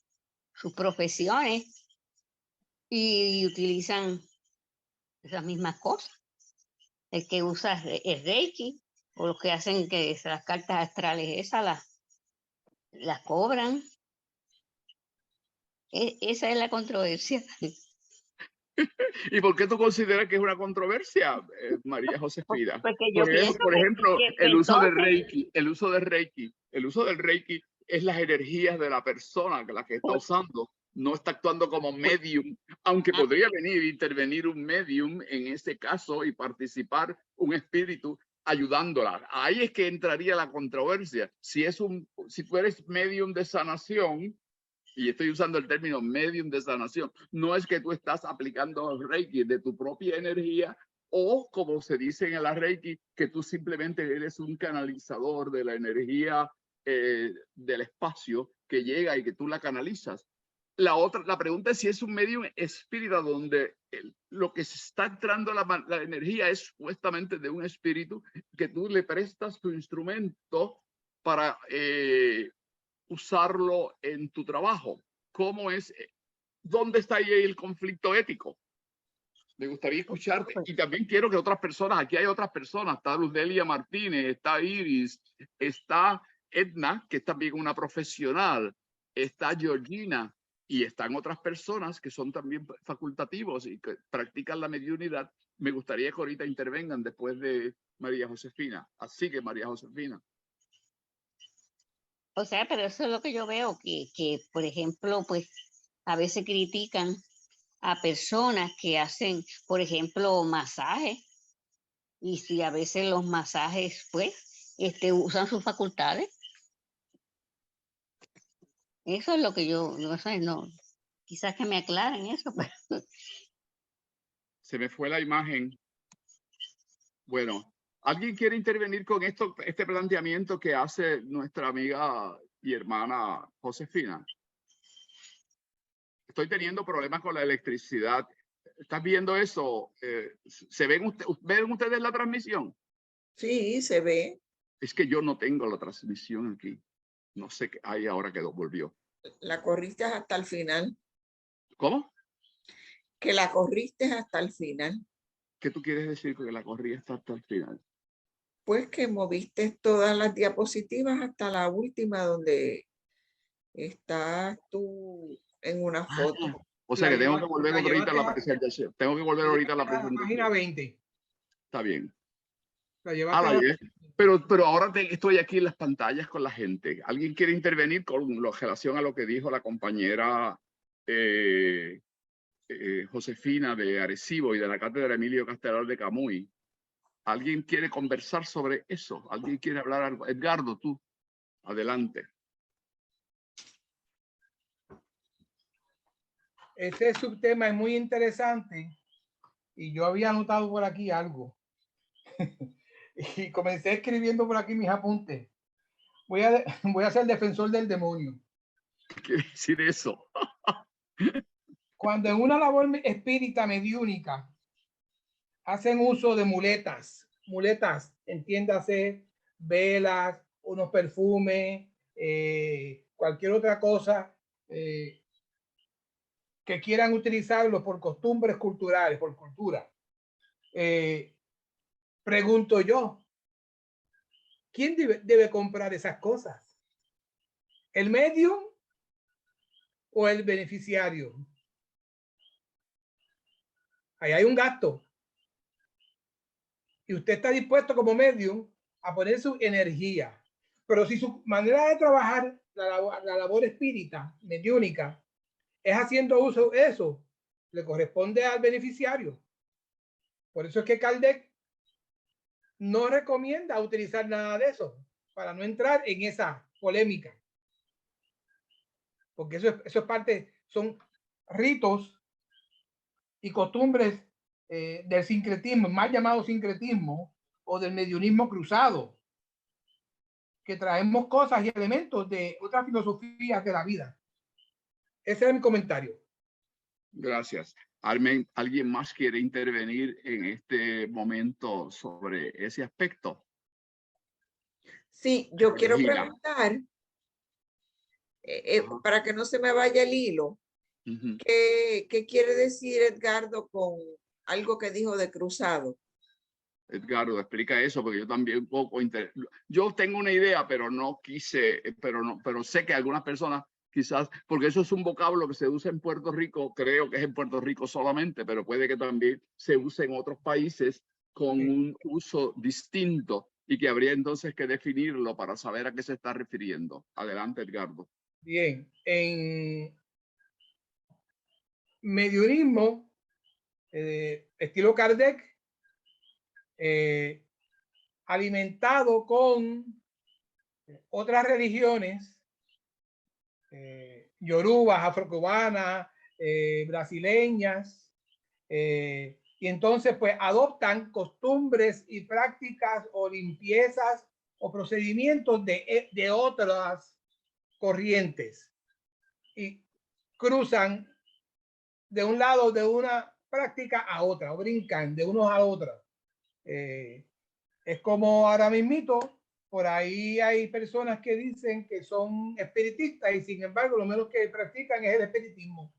profesiones y utilizan esas mismas cosas, el que usa el Reiki, o los que hacen que las cartas astrales esas las cobran. Esa es la controversia. ¿Y por qué tú consideras que es una controversia, María Josefina? Porque yo pienso por ejemplo, que el uso del entonces, Reiki, el uso del Reiki es las energías de la persona, la que está usando, no está actuando como medium, aunque podría intervenir un medium en ese caso y participar un espíritu ayudándola. Ahí es que entraría la controversia. Si tú eres medium de sanación, y estoy usando el término medium de sanación, no es que tú estás aplicando Reiki de tu propia energía, o como se dice en la Reiki, que tú simplemente eres un canalizador de la energía del espacio que llega y que tú la canalizas. La pregunta es si es un medium espírita donde lo que se está entrando la energía es supuestamente de un espíritu que tú le prestas tu instrumento para usarlo en tu trabajo. ¿Cómo es? ¿Dónde está ahí el conflicto ético? Me gustaría escucharte. Y también quiero que otras personas, aquí hay otras personas, está Luzdelia Martínez, está Iris, está Edna, que es también una profesional, está Georgina, y están otras personas que son también facultativos y que practican la mediunidad. Me gustaría que ahorita intervengan después de María Josefina. Así que María Josefina. O sea, pero eso es lo que yo veo, que por ejemplo, pues a veces critican a personas que hacen, por ejemplo, masajes, y si a veces los masajes, pues, usan sus facultades. Eso es lo que yo, no sé, no, quizás que me aclaren eso. Pero... Se me fue la imagen. Bueno, ¿alguien quiere intervenir con este planteamiento que hace nuestra amiga y hermana Josefina? Estoy teniendo problemas con la electricidad. ¿Estás viendo eso? ¿Ven ustedes la transmisión? Sí, se ve. Es que yo no tengo la transmisión aquí. No sé qué hay ahora que volvió. La corriste hasta el final. ¿Cómo? Que la corriste hasta el final. ¿Qué tú quieres decir que la corrí hasta el final? Pues que moviste todas las diapositivas hasta la última donde estás tú en una foto. O sea que tengo que volver ahorita a la presentación. Tengo que volver ahorita a la presentación. Página 20. Está bien. La llevaste Pero ahora estoy aquí en las pantallas con la gente. ¿Alguien quiere intervenir con relación a lo que dijo la compañera Josefina de Arecibo y de la cátedra Emilio Castelar de Camuy? ¿Alguien quiere conversar sobre eso? ¿Alguien quiere hablar algo? Edgardo, tú, adelante. Este subtema es muy interesante y yo había anotado por aquí algo. Y comencé escribiendo por aquí mis apuntes. Voy a ser defensor del demonio. ¿Qué quiere decir eso? Cuando en una labor espírita mediúnica hacen uso de muletas, entiéndase, velas, unos perfumes, cualquier otra cosa que quieran utilizarlo por costumbres culturales, por cultura. Pregunto yo, ¿quién debe comprar esas cosas? ¿El medium o el beneficiario? Ahí hay un gasto. Y usted está dispuesto como medium a poner su energía. Pero si su manera de trabajar la labor espírita, mediúnica, es haciendo uso de eso, le corresponde al beneficiario. Por eso es que Kardec no recomienda utilizar nada de eso, para no entrar en esa polémica. Porque eso es parte, son ritos y costumbres del sincretismo, mal llamado sincretismo, o del mediunismo cruzado, que traemos cosas y elementos de otras filosofías de la vida. Ese es mi comentario. Gracias. ¿Alguien más quiere intervenir en este momento sobre ese aspecto? Sí, yo quiero preguntar, para que no se me vaya el hilo, ¿qué quiere decir Edgardo con algo que dijo de cruzado? Edgardo, explica eso porque yo también un poco yo tengo una idea, pero no quise, pero sé que algunas personas quizás, porque eso es un vocablo que se usa en Puerto Rico, creo que es en Puerto Rico solamente, pero puede que también se use en otros países con un uso distinto y que habría entonces que definirlo para saber a qué se está refiriendo. Adelante, Edgardo. Bien, en mediunismo estilo Kardec, alimentado con otras religiones, yorubas, afrocubanas, brasileñas, y entonces pues adoptan costumbres y prácticas o limpiezas o procedimientos de otras corrientes y cruzan de un lado de una práctica a otra o brincan de unos a otros. Es como ahora mismito, por ahí hay personas que dicen que son espiritistas y sin embargo lo menos que practican es el espiritismo.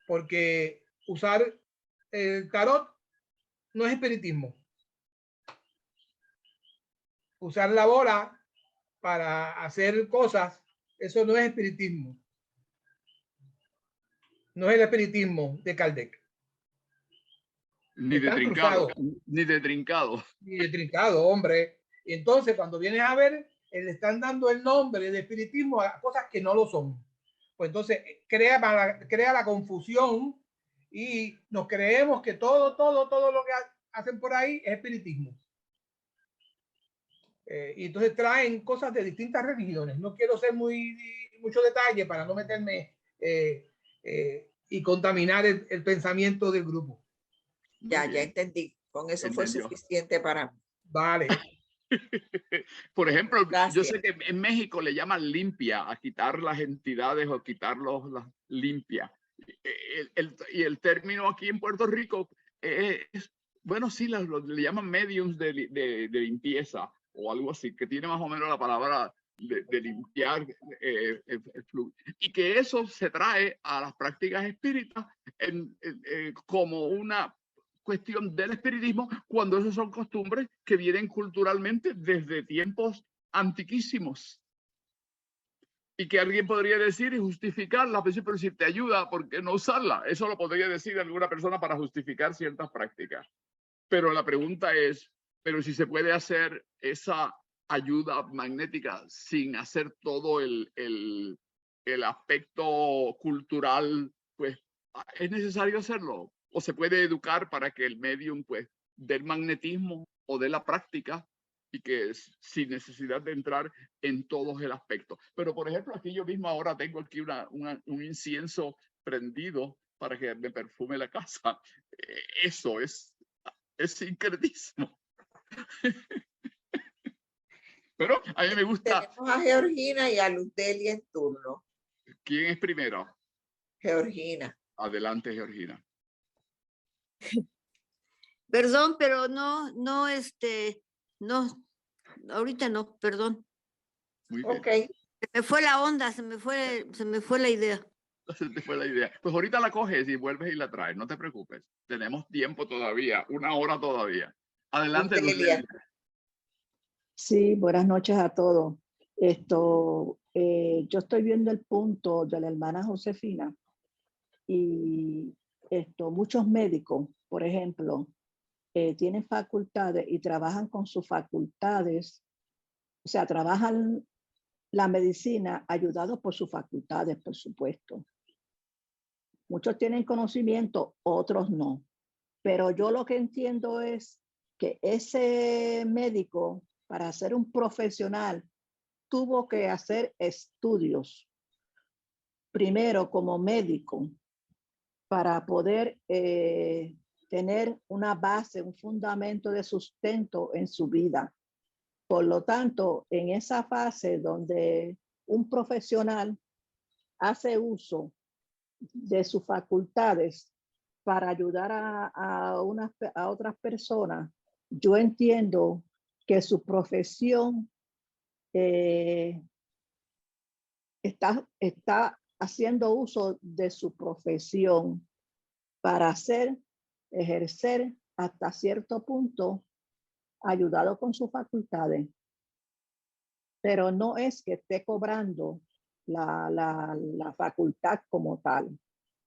Porque usar el tarot no es espiritismo. Usar la bola para hacer cosas, eso no es espiritismo. No es el espiritismo de Kardec. Ni de trincado, ni de trincado. Ni de trincado, hombre. Y entonces, cuando vienes a ver, le están dando el nombre de espiritismo a cosas que no lo son. Pues entonces crea la confusión y nos creemos que todo lo que hacen por ahí es espiritismo. Y entonces traen cosas de distintas religiones. No quiero ser mucho detalle para no meterme y contaminar el pensamiento del grupo. Ya entendí. Con eso fue suficiente para mí. Vale. Por ejemplo, Gracias. yo sé que en México le llaman limpia a quitar las entidades o quitarlos las limpia. Y el término aquí en Puerto Rico es, bueno, sí, le llaman mediums de limpieza o algo así, que tiene más o menos la palabra de limpiar el flujo. Y que eso se trae a las prácticas espíritas como una cuestión del espiritismo, cuando esas son costumbres que vienen culturalmente desde tiempos antiquísimos y que alguien podría decir y justificarla, pero si te ayuda, ¿por qué no usarla? Eso lo podría decir alguna persona para justificar ciertas prácticas, pero la pregunta es, pero si se puede hacer esa ayuda magnética sin hacer todo el aspecto cultural, pues es necesario hacerlo. O se puede educar para que el medium, pues, del magnetismo o de la práctica y que es sin necesidad de entrar en todos el aspecto. Pero, por ejemplo, aquí yo mismo ahora tengo aquí un incienso prendido para que me perfume la casa. Eso es sincretismo. Pero a mí me gusta. Tenemos a Georgina y a Luteli en turno. ¿Quién es primero? Georgina. Adelante, Georgina. Perdón, pero no, ahorita no, perdón. Muy bien. Ok. Se me fue la onda, se me fue la idea. Se te fue la idea. Pues ahorita la coges y vuelves y la traes, no te preocupes. Tenemos tiempo todavía, 1 hora todavía. Adelante, Lutelia. Lutelia. Sí, buenas noches a todos. Yo estoy viendo el punto de la hermana Josefina y muchos médicos, por ejemplo, tienen facultades y trabajan con sus facultades, o sea, trabajan la medicina ayudados por sus facultades, por supuesto. Muchos tienen conocimiento, otros no. Pero yo lo que entiendo es que ese médico, para ser un profesional, tuvo que hacer estudios, primero como médico, para poder tener una base, un fundamento de sustento en su vida. Por lo tanto, en esa fase donde un profesional hace uso de sus facultades para ayudar a otras personas, yo entiendo que su profesión está haciendo uso de su profesión para ejercer hasta cierto punto ayudado con sus facultades, pero no es que esté cobrando la facultad como tal.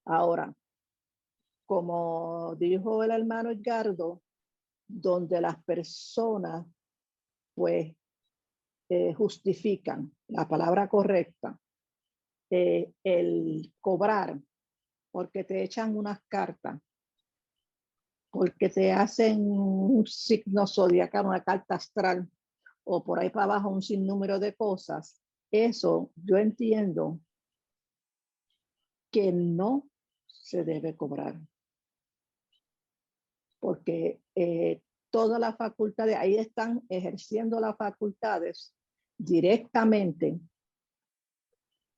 Ahora, como dijo el hermano Edgardo, donde las personas pues justifican la palabra correcta, el cobrar, porque te echan unas cartas, porque te hacen un signo zodiacal, una carta astral, o por ahí para abajo un sinnúmero de cosas, eso yo entiendo que no se debe cobrar. Porque todas las facultades, ahí están ejerciendo las facultades directamente,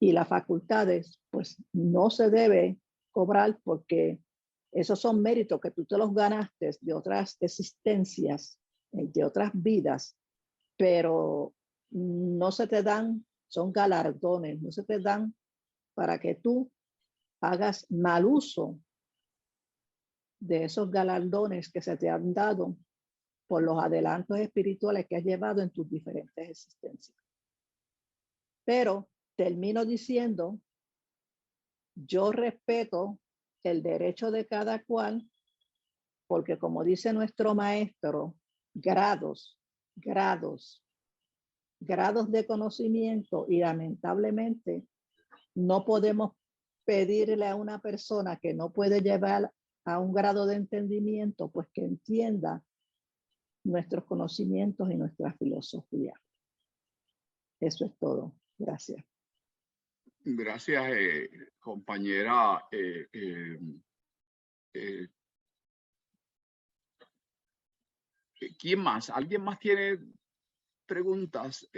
y las facultades pues no se debe cobrar, porque esos son méritos que tú te los ganaste de otras existencias, de otras vidas, pero no se te dan, son galardones, no se te dan para que tú hagas mal uso de esos galardones que se te han dado por los adelantos espirituales que has llevado en tus diferentes existencias. Pero termino diciendo, yo respeto el derecho de cada cual, porque como dice nuestro maestro, grados de conocimiento, y lamentablemente no podemos pedirle a una persona que no puede llevar a un grado de entendimiento, pues que entienda nuestros conocimientos y nuestra filosofía. Eso es todo. Gracias. Gracias, compañera. ¿Quién más? ¿Alguien más tiene preguntas?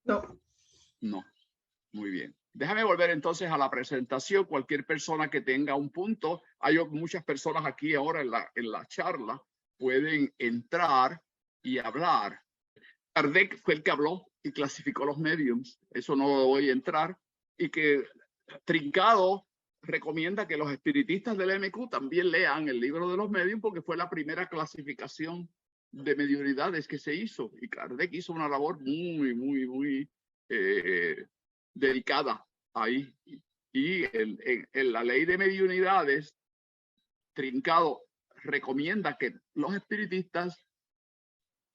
No. No. Muy bien. Déjame volver entonces a la presentación. Cualquier persona que tenga un punto, hay muchas personas aquí ahora en la charla, pueden entrar y hablar. Kardec fue el que habló y clasificó los mediums. Eso no voy a entrar. Y que Trincado recomienda que los espiritistas del MQ también lean el libro de los mediums, porque fue la primera clasificación de mediunidades que se hizo. Y Kardec hizo una labor muy dedicada ahí. Y en la ley de mediunidades, Trincado recomienda que los espiritistas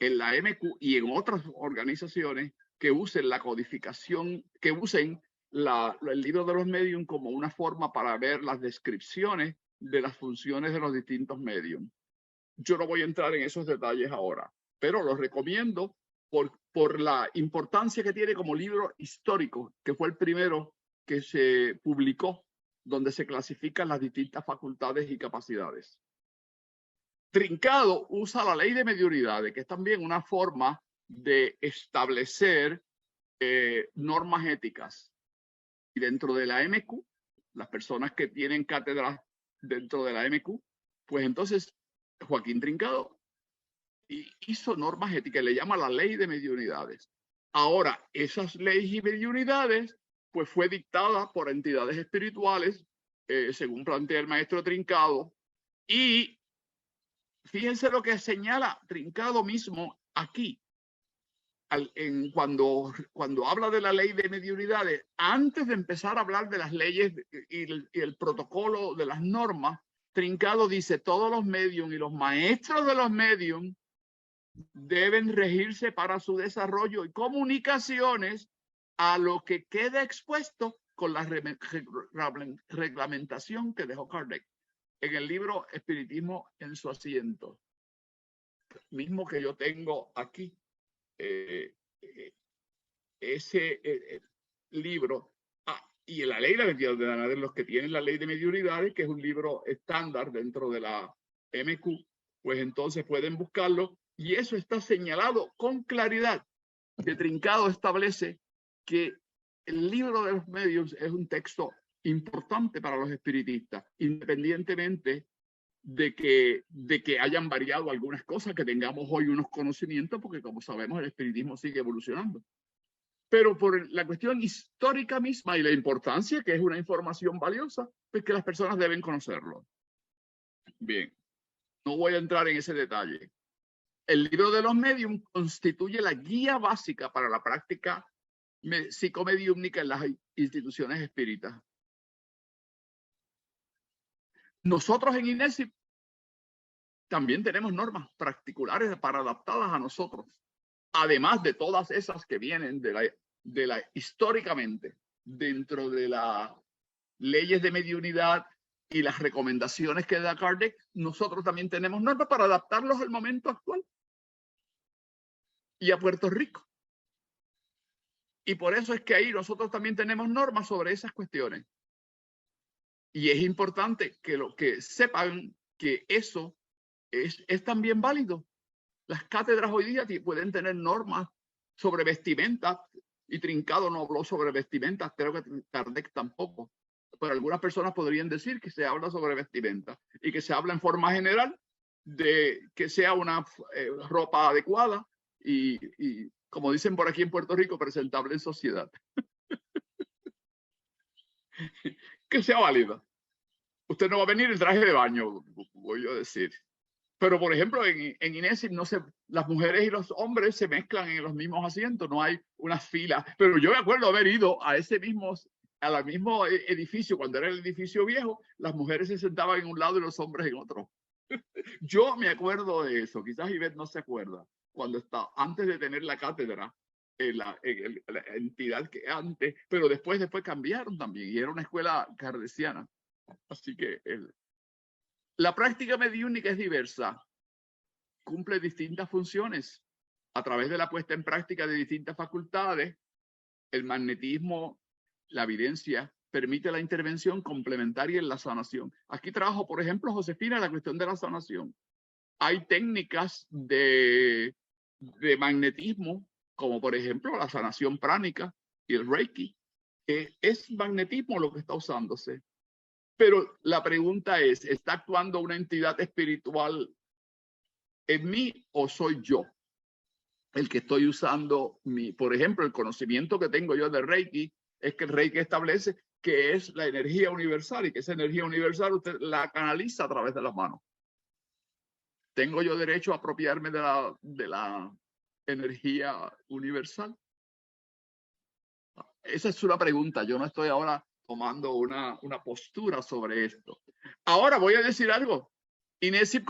en la MQ y en otras organizaciones que usen la codificación, que usen el libro de los medium como una forma para ver las descripciones de las funciones de los distintos medium. Yo no voy a entrar en esos detalles ahora, pero los recomiendo por la importancia que tiene como libro histórico, que fue el primero que se publicó, donde se clasifican las distintas facultades y capacidades. Trincado usa la ley de mediunidades, que es también una forma de establecer normas éticas. Y dentro de la MQ, las personas que tienen cátedras dentro de la MQ, pues entonces Joaquín Trincado hizo normas éticas, le llama la ley de mediunidades. Ahora, esas leyes y mediunidades, pues fue dictada por entidades espirituales, según plantea el maestro Trincado, y fíjense lo que señala Trincado mismo aquí. Cuando habla de la ley de mediunidades, antes de empezar a hablar de las leyes y el protocolo de las normas, Trincado dice: todos los medium y los maestros de los medium deben regirse para su desarrollo y comunicaciones a lo que queda expuesto con la reglamentación que dejó Kardec en el libro Espiritismo en su asiento, mismo que yo tengo aquí. Ese libro y la ley de mediunidades, los que tienen la ley de mediunidades, que es un libro estándar dentro de la MQ, pues entonces pueden buscarlo, y eso está señalado con claridad, que Trincado establece que el libro de los medios es un texto importante para los espiritistas, independientemente de que hayan variado algunas cosas, que tengamos hoy unos conocimientos, porque como sabemos el espiritismo sigue evolucionando. Pero por la cuestión histórica misma y la importancia, que es una información valiosa, pues que las personas deben conocerlo. Bien, no voy a entrar en ese detalle. El libro de los medium constituye la guía básica para la práctica psicomediúmnica en las instituciones espíritas. Nosotros en INESI también tenemos normas particulares para adaptadas a nosotros, además de todas esas que vienen históricamente dentro de las leyes de mediunidad y las recomendaciones que da Kardec, nosotros también tenemos normas para adaptarlos al momento actual y a Puerto Rico. Y por eso es que ahí nosotros también tenemos normas sobre esas cuestiones. Y es importante que lo que sepan que eso es también válido. Las cátedras hoy día pueden tener normas sobre vestimenta, y Trincado no habló sobre vestimenta, creo que Kardec tampoco. Pero algunas personas podrían decir que se habla sobre vestimenta y que se habla en forma general de que sea una ropa adecuada y, como dicen por aquí en Puerto Rico, presentable en sociedad. Que sea válida. Usted no va a venir en traje de baño, voy a decir. Pero, por ejemplo, en INESIP no se, las mujeres y los hombres se mezclan en los mismos asientos, no hay unas filas. Pero yo me acuerdo haber ido a ese mismo, al mismo edificio, cuando era el edificio viejo, las mujeres se sentaban en un lado y los hombres en otro. Yo me acuerdo de eso, quizás Ivette no se acuerda, cuando estaba, antes de tener la cátedra, la entidad que antes, pero después cambiaron también y era una escuela cardesiana. Así que la práctica mediúnica es diversa, cumple distintas funciones a través de la puesta en práctica de distintas facultades. El magnetismo, la evidencia, permite la intervención complementaria en la sanación. Aquí trabajo, por ejemplo, Josefina, la cuestión de la sanación. Hay técnicas de magnetismo, como por ejemplo la sanación pránica y el Reiki. Es magnetismo lo que está usándose. Pero la pregunta es, ¿está actuando una entidad espiritual en mí o soy yo el que estoy usando por ejemplo, el conocimiento que tengo yo de Reiki es que el Reiki establece que es la energía universal y que esa energía universal usted la canaliza a través de las manos. ¿Tengo yo derecho a apropiarme de la energía universal? Esa es una pregunta. Yo no estoy ahora tomando una postura sobre esto. Ahora voy a decir algo. INESIP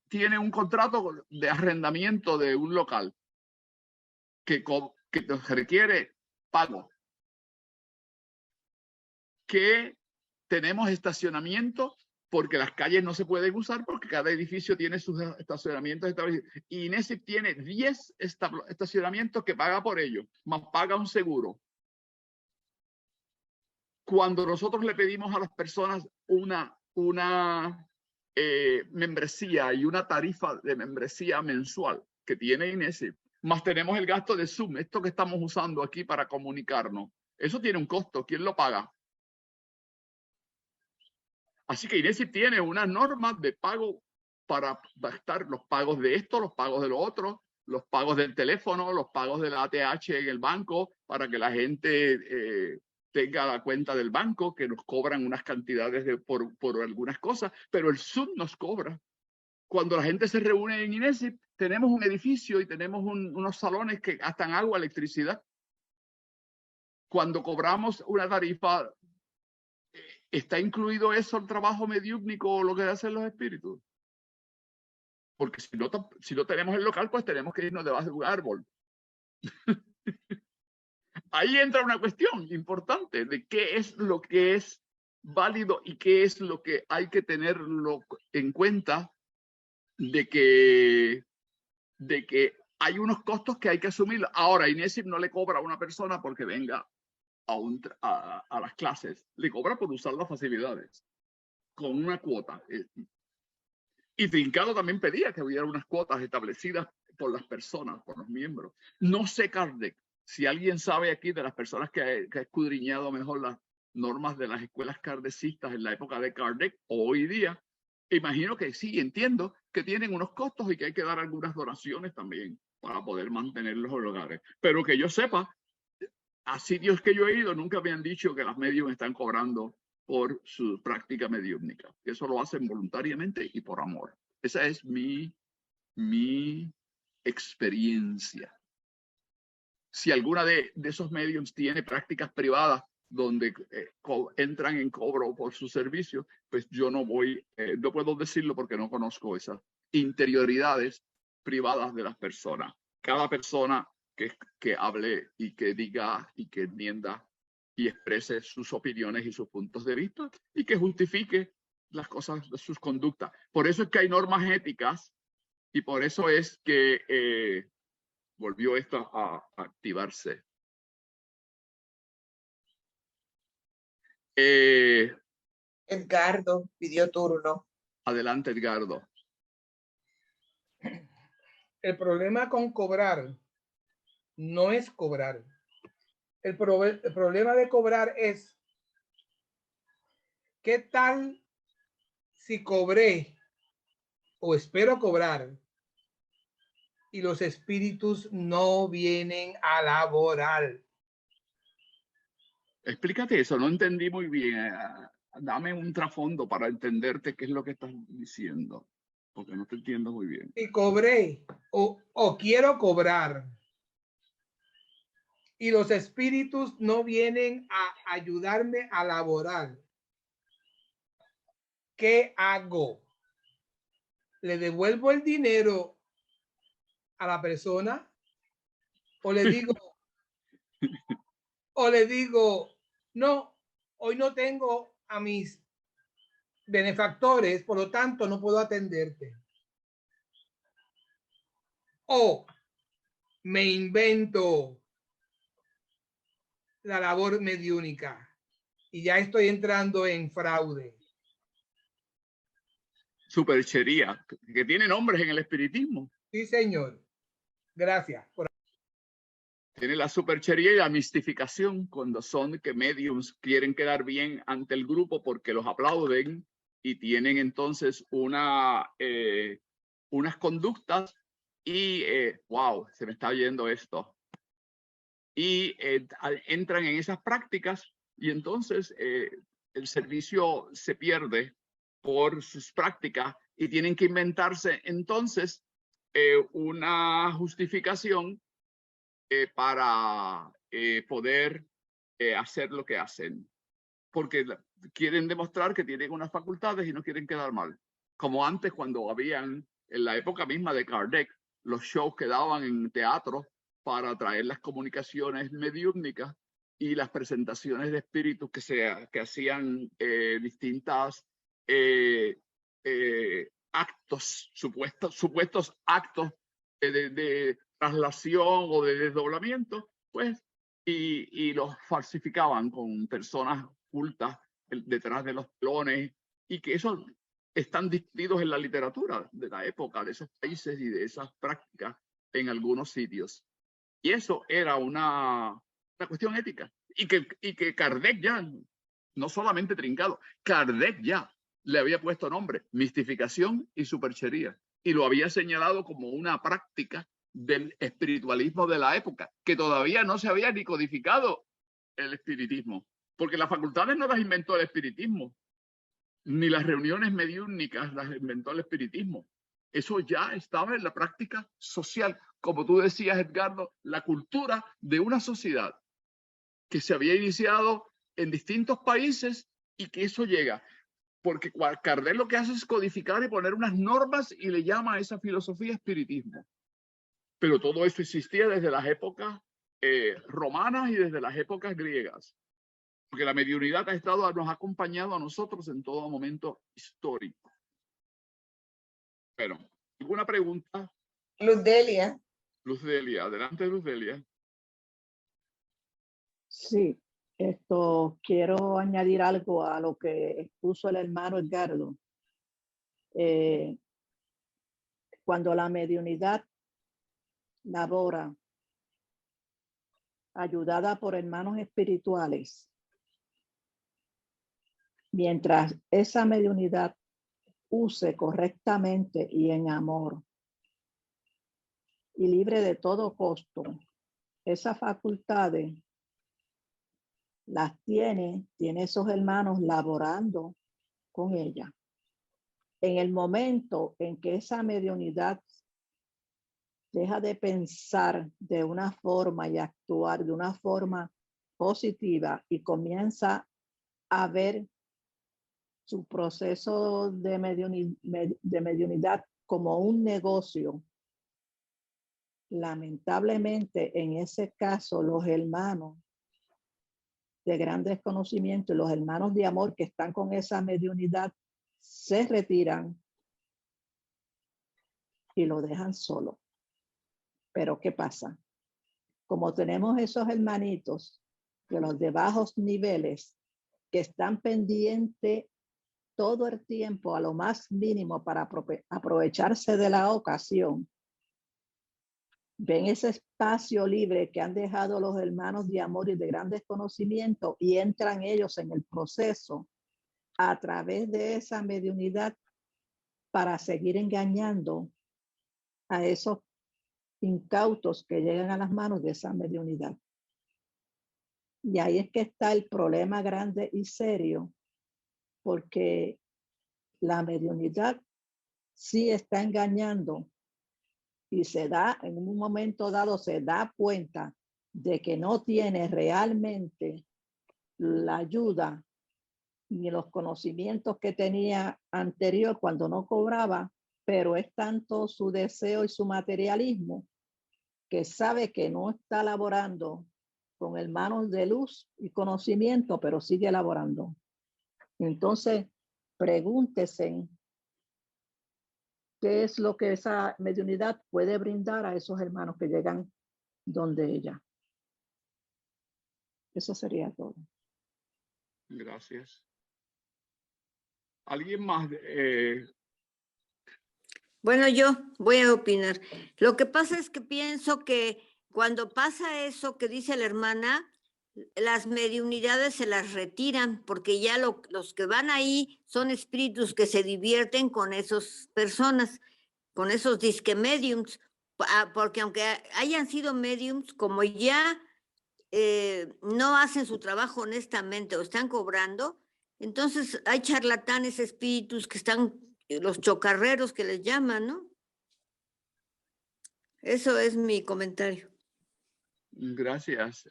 tiene un contrato de arrendamiento de un local que requiere pago. Que tenemos estacionamiento porque las calles no se pueden usar porque cada edificio tiene sus estacionamientos establecidos. Y INESIP tiene 10 estacionamientos que paga por ello, más paga un seguro. Cuando nosotros le pedimos a las personas una membresía y una tarifa de membresía mensual que tiene INESIP, más tenemos el gasto de Zoom, esto que estamos usando aquí para comunicarnos, eso tiene un costo. ¿Quién lo paga? Así que INESIP tiene unas normas de pago para gastar los pagos de esto, los pagos de lo otro, los pagos del teléfono, los pagos de la ATH en el banco, para que la gente tenga la cuenta del banco, que nos cobran unas cantidades por algunas cosas, pero el Zoom nos cobra. Cuando la gente se reúne en INESIP, tenemos un edificio y tenemos unos salones que gastan agua, electricidad. Cuando cobramos una tarifa, ¿está incluido eso el trabajo mediúmnico o lo que hacen los espíritus? Porque si no tenemos el local, pues tenemos que irnos debajo de un árbol. Ahí entra una cuestión importante de qué es lo que es válido y qué es lo que hay que tenerlo en cuenta de que hay unos costos que hay que asumir. Ahora, INESIP no le cobra a una persona porque venga a las clases, le cobra por usar las facilidades con una cuota. Y Trincado también pedía que hubiera unas cuotas establecidas por las personas, por los miembros. No sé, Kardec, si alguien sabe aquí de las personas que ha escudriñado mejor las normas de las escuelas kardecistas en la época de Kardec o hoy día, imagino que sí, entiendo que tienen unos costos y que hay que dar algunas donaciones también para poder mantener los hogares. Pero que yo sepa, a sitios que yo he ido nunca me han dicho que las medios están cobrando por su práctica mediúmnica. Eso lo hacen voluntariamente y por amor. Esa es mi experiencia. Si alguna de esos medios tiene prácticas privadas donde entran en cobro por su servicio, pues yo no puedo decirlo porque no conozco esas interioridades privadas de las personas. Cada persona que hable y que diga y que entienda y exprese sus opiniones y sus puntos de vista y que justifique las cosas, sus conductas. Por eso es que hay normas éticas y por eso es que volvió esto a activarse. Edgardo pidió turno. Adelante, Edgardo. El problema con cobrar no es cobrar. El problema de cobrar es ¿qué tal si cobré o espero cobrar y los espíritus no vienen a laborar? Explícate eso, no entendí muy bien. Dame un trasfondo para entenderte qué es lo que estás diciendo, porque no te entiendo muy bien. Si cobré o quiero cobrar y los espíritus no vienen a ayudarme a laborar, ¿qué hago? ¿Le devuelvo el dinero a la persona? ¿O le digo, no, hoy no tengo a mis benefactores, por lo tanto no puedo atenderte? ¿O me invento la labor mediúnica y ya estoy entrando en fraude? Superchería, que tiene nombres en el espiritismo. Sí, señor. Gracias. Tiene la superchería y la mistificación, cuando son que mediums quieren quedar bien ante el grupo porque los aplauden y tienen entonces unas conductas y, wow, se me está yendo esto. Y entran en esas prácticas y entonces el servicio se pierde por sus prácticas y tienen que inventarse entonces una justificación para poder hacer lo que hacen, porque quieren demostrar que tienen unas facultades y no quieren quedar mal, como antes cuando habían, en la época misma de Kardec, los shows que daban en teatro para traer las comunicaciones mediúmnicas y las presentaciones de espíritus que hacían distintas actos, supuestos actos de traslación o de desdoblamiento, pues, y los falsificaban con personas cultas detrás de los clones, y que eso están discutidos en la literatura de la época, de esos países y de esas prácticas en algunos sitios. Y eso era una cuestión ética. Y que Kardec ya, no solamente Trincado, Kardec ya le había puesto nombre, mistificación y superchería. Y lo había señalado como una práctica del espiritualismo de la época, que todavía no se había ni codificado el espiritismo, porque las facultades no las inventó el espiritismo, ni las reuniones mediúnicas las inventó el espiritismo. Eso ya estaba en la práctica social. Como tú decías, Edgardo, la cultura de una sociedad que se había iniciado en distintos países y que eso llega. Porque Kardec lo que hace es codificar y poner unas normas y le llama a esa filosofía espiritismo. Pero todo eso existía desde las épocas romanas y desde las épocas griegas. Porque la mediunidad nos ha acompañado a nosotros en todo momento histórico. Pero, ¿alguna pregunta? Luz Delia. Luz Delia, adelante, Luz Delia. Sí, quiero añadir algo a lo que expuso el hermano Edgardo. Cuando la mediunidad labora ayudada por hermanos espirituales, mientras esa mediunidad use correctamente y en amor y libre de todo costo, esas facultades las tiene esos hermanos laborando con ella. En el momento en que esa mediunidad deja de pensar de una forma y actuar de una forma positiva y comienza a ver su proceso de mediunidad como un negocio, lamentablemente en ese caso los hermanos de grandes conocimientos y los hermanos de amor que están con esa mediunidad se retiran y lo dejan solo. Pero ¿qué pasa? Como tenemos esos hermanitos de los de bajos niveles que están pendientes todo el tiempo a lo más mínimo para aprovecharse de la ocasión, ven ese espacio libre que han dejado los hermanos de amor y de grandes conocimientos y entran ellos en el proceso a través de esa mediunidad para seguir engañando a esos incautos que llegan a las manos de esa mediunidad. Y ahí es que está el problema grande y serio, porque la mediunidad sí está engañando y se da, en un momento dado, se da cuenta de que no tiene realmente la ayuda ni los conocimientos que tenía anterior cuando no cobraba, pero es tanto su deseo y su materialismo que sabe que no está laborando con hermanos de luz y conocimiento, pero sigue elaborando. Entonces, pregúntese qué es lo que esa mediunidad puede brindar a esos hermanos que llegan donde ella. Eso sería todo. Gracias. ¿Alguien más? Bueno, yo voy a opinar. Lo que pasa es que pienso que cuando pasa eso que dice la hermana, las mediunidades se las retiran porque ya los que van ahí son espíritus que se divierten con esas personas, con esos disque mediums, porque aunque hayan sido mediums, como ya no hacen su trabajo honestamente o están cobrando, entonces hay charlatanes, espíritus que están, los chocarreros que les llaman, ¿no? Eso es mi comentario. Gracias.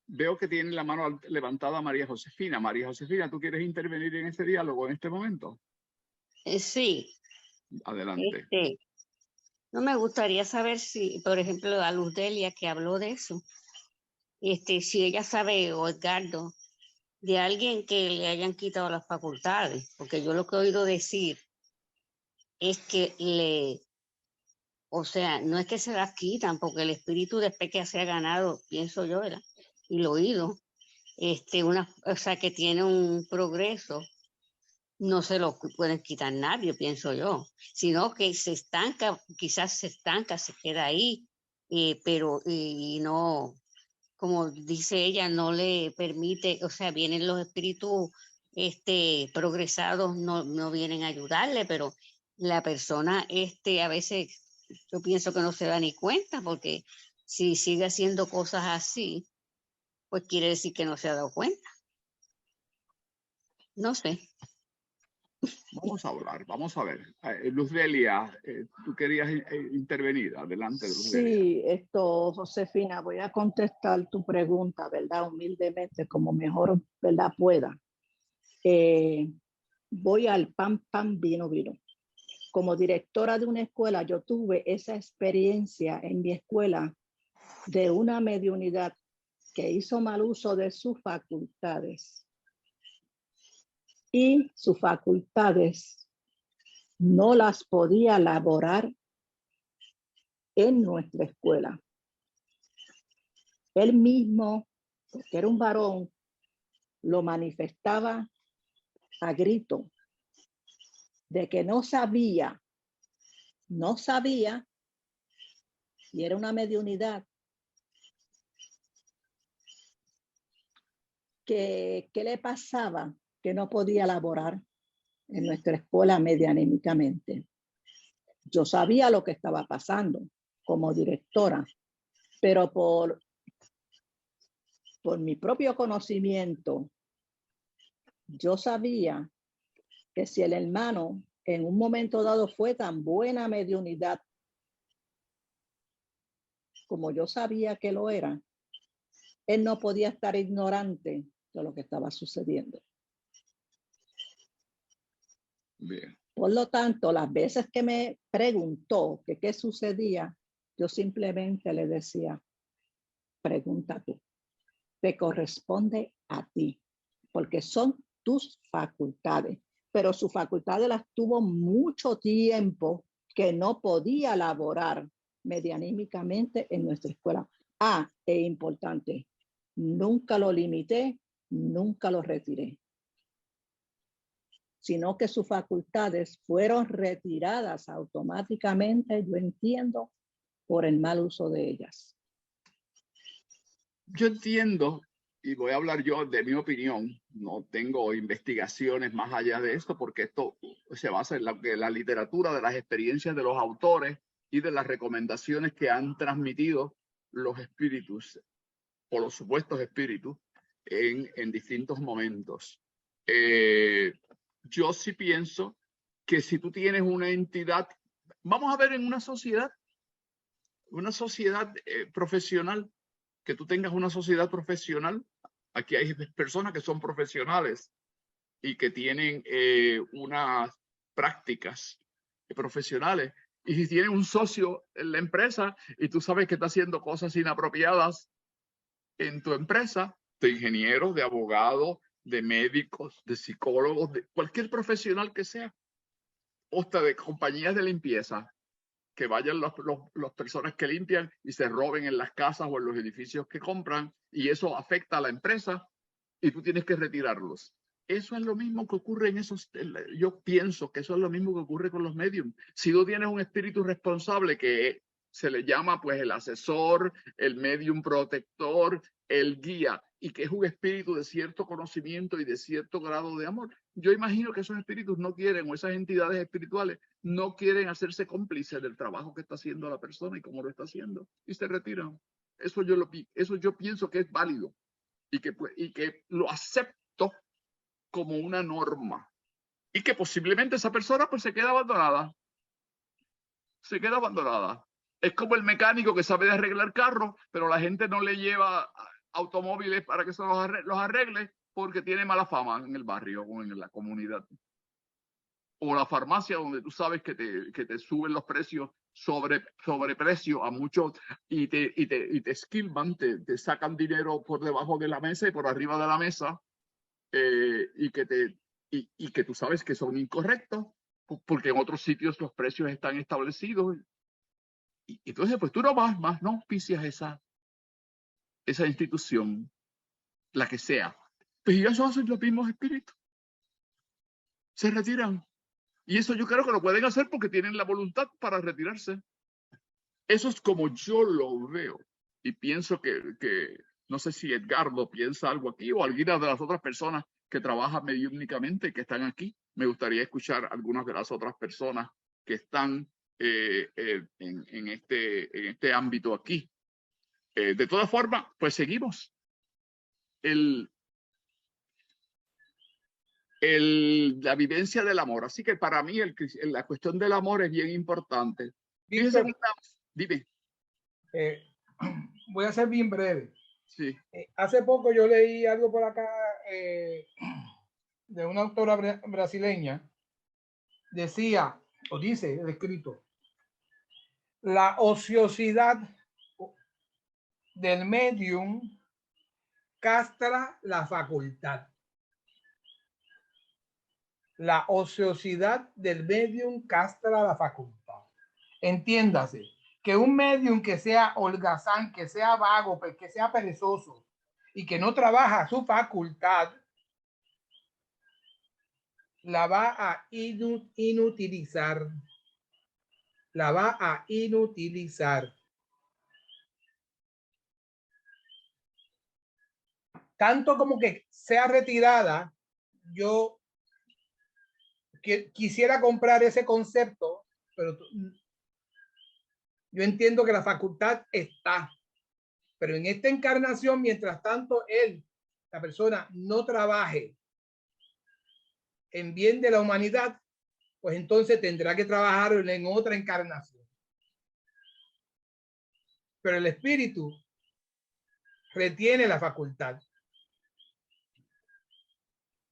Veo que tiene la mano levantada María Josefina. María Josefina, ¿tú quieres intervenir en este diálogo en este momento? Sí. Adelante. No me gustaría saber si, por ejemplo, a Luz Delia que habló de eso, si ella sabe, o Edgardo, de alguien que le hayan quitado las facultades, porque yo lo que he oído decir es que o sea, no es que se las quitan, porque el espíritu después que se ha ganado, pienso yo, ¿verdad? Y lo he oído, o sea, que tiene un progreso, no se lo pueden quitar nadie, pienso yo, sino que se estanca, quizás se estanca, se queda ahí, pero y no, como dice ella, no le permite, o sea, vienen los espíritus progresados, no vienen a ayudarle, pero la persona a veces yo pienso que no se da ni cuenta, porque si sigue haciendo cosas así, pues quiere decir que no se ha dado cuenta. No sé. Vamos a hablar, vamos a ver. Luz Delia, tú querías intervenir. Adelante, Luz Delia. Sí, Josefina, voy a contestar tu pregunta, ¿verdad? Humildemente, como mejor, ¿verdad? Pueda. Voy al pan, pan, vino, vino. Como directora de una escuela, yo tuve esa experiencia en mi escuela de una mediunidad que hizo mal uso de sus facultades. Y sus facultades no las podía elaborar en nuestra escuela. Él mismo, porque era un varón, lo manifestaba a grito de que no sabía, y era una mediunidad, que le pasaba, que no podía elaborar en nuestra escuela medianímicamente. Yo sabía lo que estaba pasando como directora, pero por mi propio conocimiento, yo sabía que si el hermano en un momento dado fue tan buena mediunidad como yo sabía que lo era, él no podía estar ignorante de lo que estaba sucediendo. Bien. Por lo tanto, las veces que me preguntó que qué sucedía, yo simplemente le decía, pregunta tú. te corresponde a ti, porque son tus facultades, pero sus facultades las tuvo mucho tiempo que no podía laborar medianímicamente en nuestra escuela. Es importante, nunca lo limité, nunca lo retiré, sino que sus facultades fueron retiradas automáticamente, yo entiendo, por el mal uso de ellas. Yo entiendo, y voy a hablar yo de mi opinión, no tengo investigaciones más allá de esto, porque esto se basa en la literatura, de las experiencias de los autores y de las recomendaciones que han transmitido los espíritus o los supuestos espíritus en distintos momentos. Yo sí pienso que si tú tienes una entidad, vamos a ver en una sociedad profesional, que tú tengas una sociedad profesional. Aquí hay personas que son profesionales y que tienen unas prácticas profesionales. Y si tienen un socio en la empresa y tú sabes que está haciendo cosas inapropiadas en tu empresa, de ingenieros, de abogados, de médicos, de psicólogos, de cualquier profesional que sea, o hasta de compañías de limpieza, que vayan las personas que limpian y se roben en las casas o en los edificios que compran, y eso afecta a la empresa y tú tienes que retirarlos. Eso es lo mismo que ocurre en esos, yo pienso que eso es lo mismo que ocurre con los mediums. Si tú tienes un espíritu responsable que se le llama pues el asesor, el medium protector, el guía, y que es un espíritu de cierto conocimiento y de cierto grado de amor, yo imagino que esos espíritus no quieren, o esas entidades espirituales no quieren hacerse cómplices del trabajo que está haciendo la persona y cómo lo está haciendo, y se retiran. Eso yo pienso que es válido y que lo acepto como una norma, y que posiblemente esa persona pues se queda abandonada. Se queda abandonada. Es como el mecánico que sabe de arreglar carros, pero la gente no le lleva automóviles para que se los arregle porque tiene mala fama en el barrio o en la comunidad. O la farmacia, donde tú sabes que te suben los precios sobre precio a muchos y te esquilman, te sacan dinero por debajo de la mesa y por arriba de la mesa, y que tú sabes que son incorrectos, porque en otros sitios los precios están establecidos. Y entonces, pues tú no no auspicias esa institución, la que sea. Pues y eso hacen los mismos espíritus. Se retiran. Y eso yo creo que lo pueden hacer porque tienen la voluntad para retirarse. Eso es como yo lo veo. Y pienso que no sé si Edgardo piensa algo aquí o alguna de las otras personas que trabajan mediúmnicamente que están aquí. Me gustaría escuchar algunas de las otras personas que están en este ámbito aquí. De todas formas, pues seguimos. La vivencia del amor. Así que para mí la cuestión del amor es bien importante. Víctor, dime. Voy a ser bien breve. Sí. Hace poco yo leí algo por acá de una autora brasileña. Decía, o dice el escrito, la ociosidad del medium castra la facultad. La ociosidad del medium castra la facultad. Entiéndase, que un medium que sea holgazán, que sea vago, que sea perezoso y que no trabaja su facultad, la va a inutilizar. La va a inutilizar. Tanto como que sea retirada, yo quisiera comprar ese concepto, pero yo entiendo que la facultad está, pero en esta encarnación, mientras tanto la persona no trabaje en bien de la humanidad, pues entonces tendrá que trabajar en otra encarnación. Pero el espíritu retiene la facultad.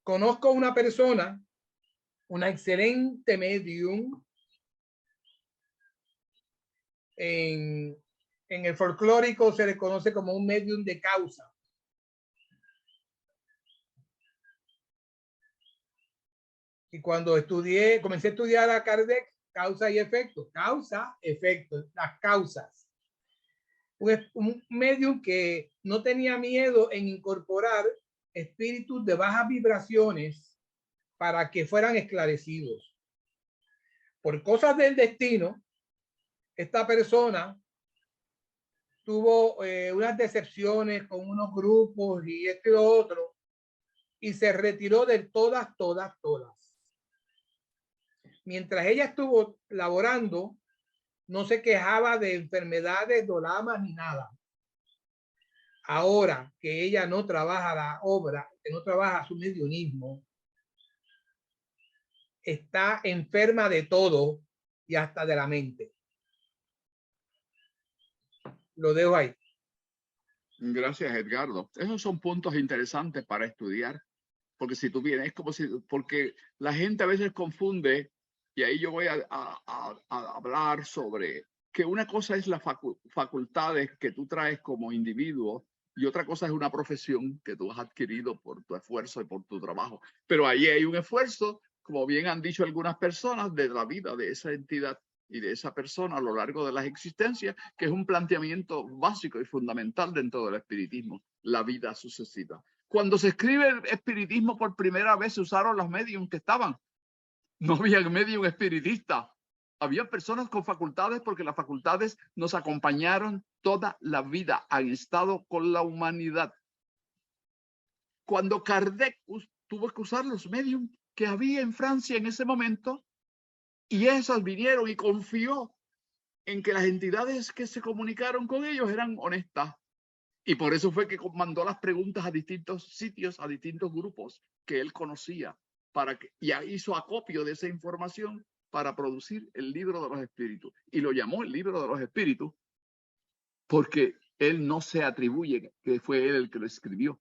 Conozco una persona, una excelente medium, en el folclórico se le conoce como un medium de causa. Y cuando comencé a estudiar a Kardec, causa y efecto, las causas. Un medium que no tenía miedo en incorporar espíritus de bajas vibraciones para que fueran esclarecidos. Por cosas del destino, esta persona tuvo unas decepciones con unos grupos y esto y lo otro, y se retiró de todas. Mientras ella estuvo laborando, no se quejaba de enfermedades, dolamas ni nada. Ahora que ella no trabaja la obra, que no trabaja su mediunismo, está enferma de todo y hasta de la mente. Lo dejo ahí. Gracias, Edgardo. Esos son puntos interesantes para estudiar, porque si tú vienes, es como si, porque la gente a veces confunde, y ahí yo voy a hablar sobre que una cosa es las facultades que tú traes como individuo y otra cosa es una profesión que tú has adquirido por tu esfuerzo y por tu trabajo. Pero ahí hay un esfuerzo, como bien han dicho algunas personas, de la vida de esa entidad y de esa persona a lo largo de las existencias, que es un planteamiento básico y fundamental dentro del espiritismo, la vida sucesiva. Cuando se escribe el espiritismo por primera vez se usaron los medios que estaban. No había medium espiritista. Había personas con facultades porque las facultades nos acompañaron toda la vida, han estado con la humanidad. Cuando Kardec tuvo que usar los medium que había en Francia en ese momento, y esas vinieron y confió en que las entidades que se comunicaron con ellos eran honestas. Y por eso fue que mandó las preguntas a distintos sitios, a distintos grupos que él conocía, y hizo acopio de esa información para producir el libro de los espíritus. Y lo llamó el libro de los espíritus porque él no se atribuye que fue él el que lo escribió.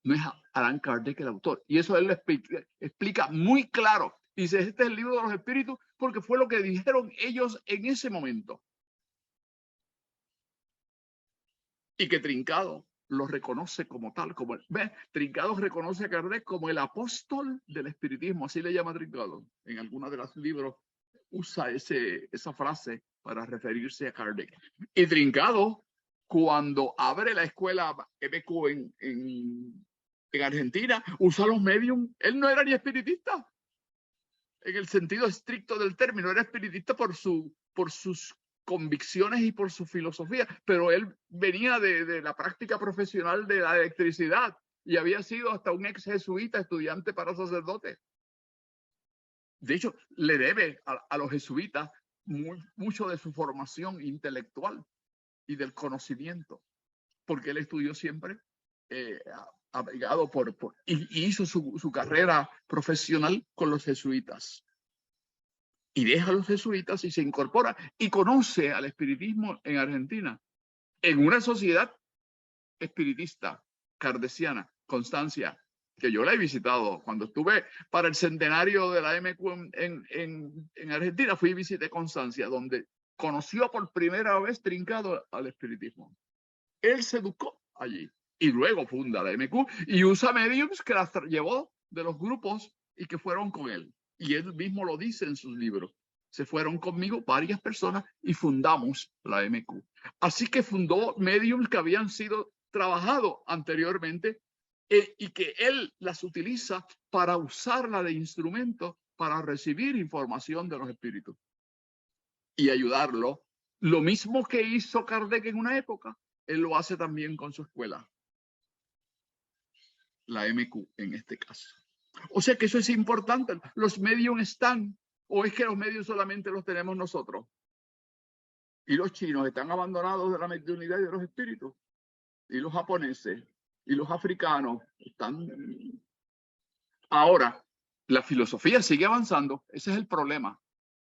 No es Allan Kardec el autor. Y eso él lo explica muy claro. Dice, este es el libro de los espíritus porque fue lo que dijeron ellos en ese momento. Y que Trincado lo reconoce como tal. Trincado reconoce a Kardec como el apóstol del espiritismo. Así le llama Trincado. En algunos de los libros usa esa frase para referirse a Kardec. Y Trincado, cuando abre la escuela MQ en Argentina, usa los medium. Él no era ni espiritista. En el sentido estricto del término, era espiritista por sus convicciones y por su filosofía, pero él venía de la práctica profesional de la electricidad y había sido hasta un ex jesuita estudiante para sacerdote. De hecho, le debe a los jesuitas mucho de su formación intelectual y del conocimiento, porque él estudió siempre abrigado y hizo su carrera profesional con los jesuitas. Y deja a los jesuitas y se incorpora y conoce al espiritismo en Argentina, en una sociedad espiritista, kardeciana, Constancia, que yo la he visitado. Cuando estuve para el centenario de la MQ en Argentina, fui y visité Constancia, donde conoció por primera vez Trincado al espiritismo. Él se educó allí y luego funda la MQ y usa mediums que las llevó de los grupos y que fueron con él. Y él mismo lo dice en sus libros. Se fueron conmigo varias personas y fundamos la MQ. Así que fundó mediums que habían sido trabajados anteriormente y que él las utiliza para usarla de instrumento para recibir información de los espíritus y ayudarlo. Lo mismo que hizo Kardec en una época, él lo hace también con su escuela. La MQ en este caso. O sea que eso es importante. Los medios están, o es que los medios solamente los tenemos nosotros. Y los chinos están abandonados de la mediunidad y de los espíritus. Y los japoneses y los africanos están. Ahora, la filosofía sigue avanzando. Ese es el problema.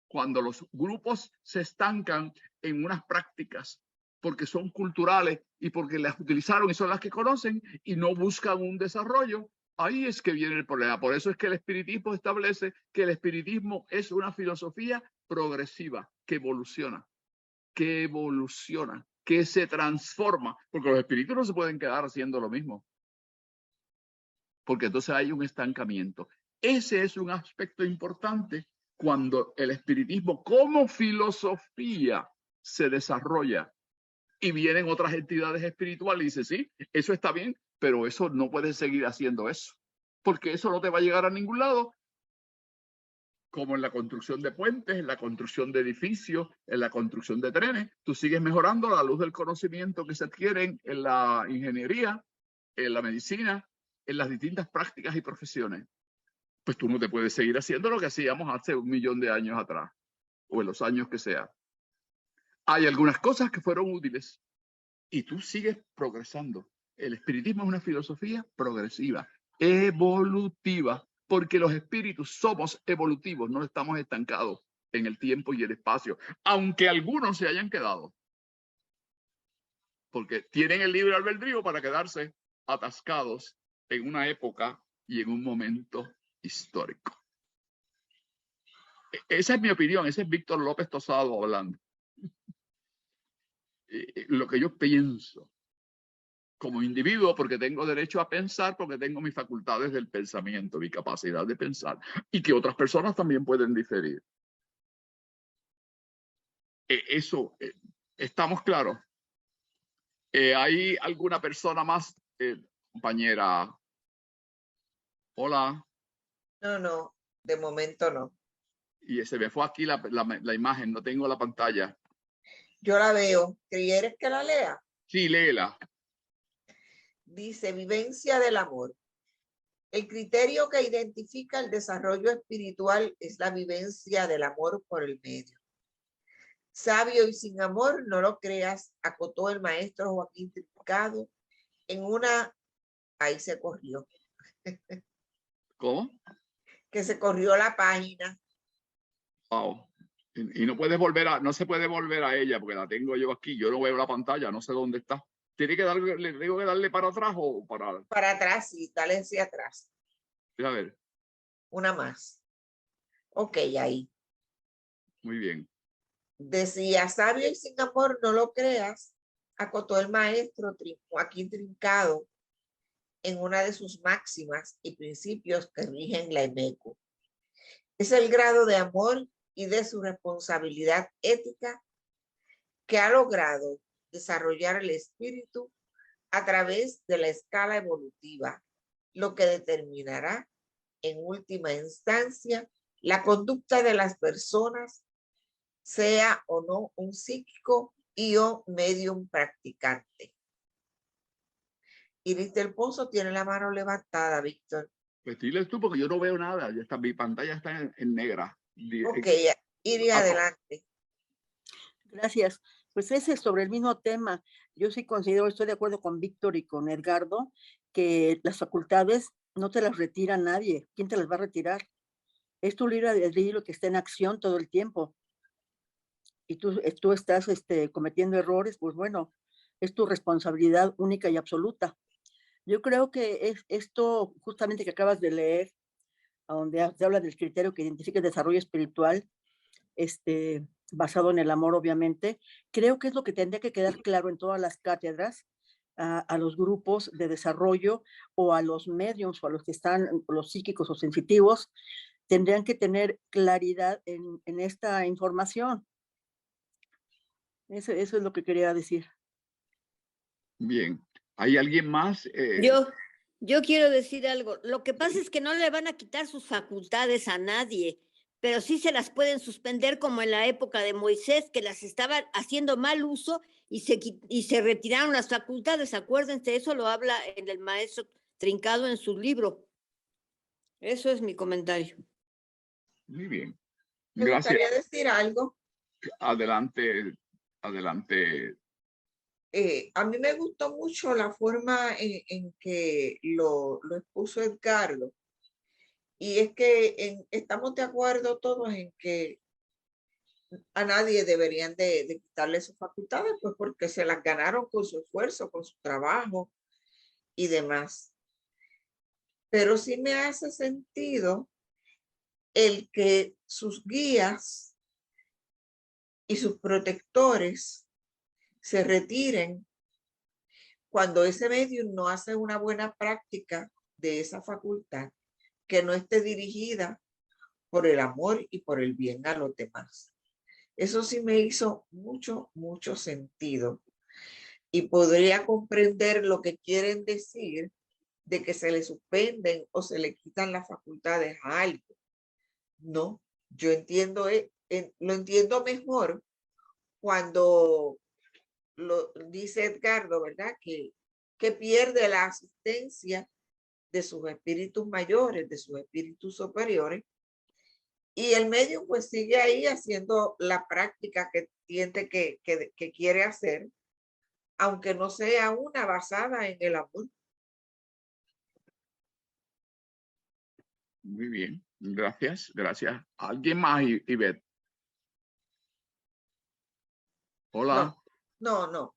Cuando los grupos se estancan en unas prácticas porque son culturales y porque las utilizaron y son las que conocen y no buscan un desarrollo, ahí es que viene el problema. Por eso es que el espiritismo establece que el espiritismo es una filosofía progresiva, que evoluciona, que se transforma, porque los espíritus no se pueden quedar haciendo lo mismo, porque entonces hay un estancamiento. Ese es un aspecto importante cuando el espiritismo como filosofía se desarrolla y vienen otras entidades espirituales y dicen, sí, eso está bien, pero eso no puedes seguir haciendo eso, porque eso no te va a llegar a ningún lado, como en la construcción de puentes, en la construcción de edificios, en la construcción de trenes. Tú sigues mejorando a la luz del conocimiento que se adquieren en la ingeniería, en la medicina, en las distintas prácticas y profesiones. Pues tú no te puedes seguir haciendo lo que hacíamos hace 1.000.000 de años atrás, o en los años que sea. Hay algunas cosas que fueron útiles y tú sigues progresando. El espiritismo es una filosofía progresiva, evolutiva, porque los espíritus somos evolutivos, no estamos estancados en el tiempo y el espacio, aunque algunos se hayan quedado, porque tienen el libre albedrío para quedarse atascados en una época y en un momento histórico. Esa es mi opinión, ese es Víctor López Tosado hablando. Lo que yo pienso como individuo, porque tengo derecho a pensar, porque tengo mis facultades del pensamiento, mi capacidad de pensar, y que otras personas también pueden diferir. Eso, ¿estamos claros? ¿Hay alguna persona más, compañera? Hola. No, de momento no. Y se me fue aquí la imagen, no tengo la pantalla. Yo la veo. ¿Quieres que la lea? Sí, léela. Dice, vivencia del amor. El criterio que identifica el desarrollo espiritual es la vivencia del amor por el medio. Sabio y sin amor, no lo creas, acotó el maestro Joaquín Trincado en una... Ahí se corrió. ¿Cómo? Que se corrió la página. Wow. Y no puedes volver no se puede volver a ella porque la tengo yo aquí. Yo no veo la pantalla, no sé dónde está. ¿Tiene que darle, le tengo que darle para atrás o para? Para atrás, sí, dale hacia atrás. A ver. Una más. Ok, ahí. Muy bien. Decía, sabio y sin amor, no lo creas, acotó el maestro Joaquín Trincado en una de sus máximas y principios que rigen la EMECO. Es el grado de amor y de su responsabilidad ética que ha logrado desarrollar el espíritu a través de la escala evolutiva, lo que determinará en última instancia la conducta de las personas, sea o no un psíquico y o medium practicante. Iris del Pozo tiene la mano levantada, Víctor. Pues dile tú porque yo no veo nada. Ya está, mi pantalla está en negra. Ok, Iris, adelante. Gracias. Pues ese es sobre el mismo tema. Yo sí considero, estoy de acuerdo con Víctor y con Edgardo, que las facultades no te las retira nadie. ¿Quién te las va a retirar? Es tu libre albedrío que está en acción todo el tiempo. Y tú estás cometiendo errores, pues bueno, es tu responsabilidad única y absoluta. Yo creo que esto justamente que acabas de leer, donde se habla del criterio que identifica el desarrollo espiritual, basado en el amor, obviamente, creo que es lo que tendría que quedar claro en todas las cátedras, a los grupos de desarrollo o a los mediums o a los que están, los psíquicos o sensitivos, tendrían que tener claridad en esta información. Eso es lo que quería decir. Bien. ¿Hay alguien más? Yo quiero decir algo. Lo que pasa es que no le van a quitar sus facultades a nadie, pero sí se las pueden suspender como en la época de Moisés, que las estaban haciendo mal uso y se retiraron las facultades. Acuérdense, eso lo habla el maestro Trincado en su libro. Eso es mi comentario. Muy bien. Me gustaría decir algo. Adelante. A mí me gustó mucho la forma en que lo expuso Edgardo. Y es que estamos de acuerdo todos en que a nadie deberían de quitarle sus facultades, pues porque se las ganaron con su esfuerzo, con su trabajo y demás. Pero sí me hace sentido el que sus guías y sus protectores se retiren cuando ese medium no hace una buena práctica de esa facultad, que no esté dirigida por el amor y por el bien a los demás. Eso sí me hizo mucho sentido. Y podría comprender lo que quieren decir de que se le suspenden o se le quitan las facultades a algo. No, yo entiendo, lo entiendo mejor cuando lo dice Edgardo, ¿verdad? Que pierde la asistencia de sus espíritus mayores, de sus espíritus superiores, y el medium pues sigue ahí haciendo la práctica que siente que quiere hacer, aunque no sea una basada en el amor. Muy bien, gracias, gracias. ¿Alguien más, Ivette? Hola. No.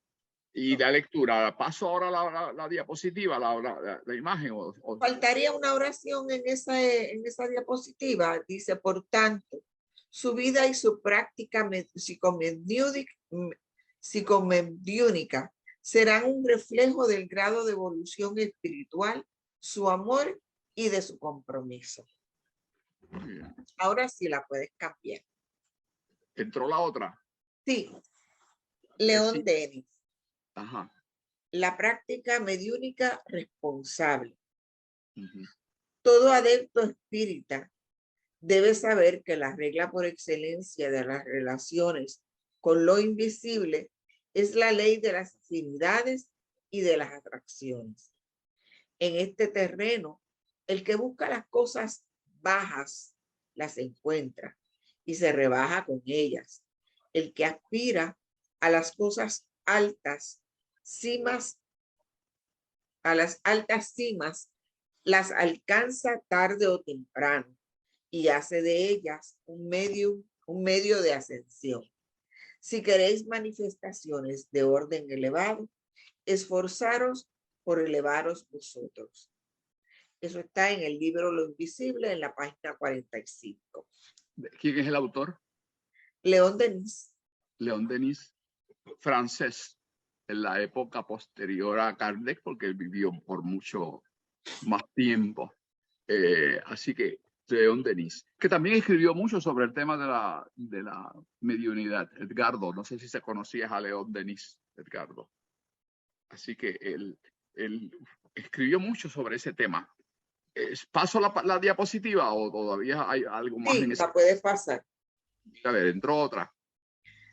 Y la lectura, paso ahora la diapositiva, la imagen. Faltaría una oración en esa diapositiva. Dice, por tanto, su vida y su práctica psicomediúnica serán un reflejo del grado de evolución espiritual, su amor y de su compromiso. Ahora sí la puedes cambiar. ¿Entró la otra? Sí. León Sí. Denis. Ajá. La práctica mediúnica responsable. Uh-huh. Todo adepto espírita debe saber que la regla por excelencia de las relaciones con lo invisible es la ley de las afinidades y de las atracciones. En este terreno, el que busca las cosas bajas las encuentra y se rebaja con ellas. El que aspira a las cosas altas, a las altas cimas, las alcanza tarde o temprano y hace de ellas un medio de ascensión. Si queréis manifestaciones de orden elevado, esforzaros por elevaros vosotros. Eso está en el libro Lo Invisible, en la página 45. ¿Quién es el autor? León Denis. León Denis, francés, en la época posterior a Kardec, porque él vivió por mucho más tiempo. Así que León Denis, que también escribió mucho sobre el tema de la mediunidad. Edgardo, no sé si se conocías a León Denis, Edgardo. Así que él escribió mucho sobre ese tema. ¿Paso la diapositiva o todavía hay algo más Sí, en esa? la puedes pasar. A ver, entró otra.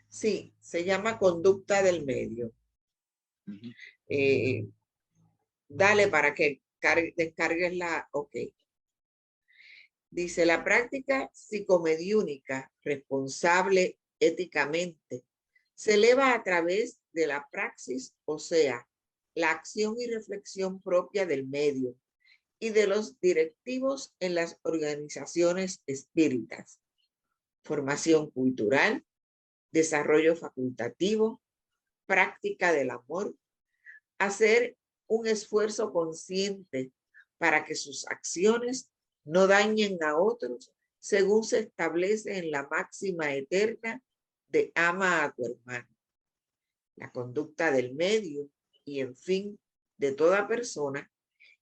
Sí, se llama conducta del medio. Uh-huh. Dale para que descargues la... Ok. Dice, la práctica psicomediúnica responsable éticamente se eleva a través de la praxis, o sea, la acción y reflexión propia del medio y de los directivos en las organizaciones espíritas. Formación cultural, desarrollo facultativo, práctica del amor, hacer un esfuerzo consciente para que sus acciones no dañen a otros, según se establece en la máxima eterna de ama a tu hermano. La conducta del medio y, en fin, de toda persona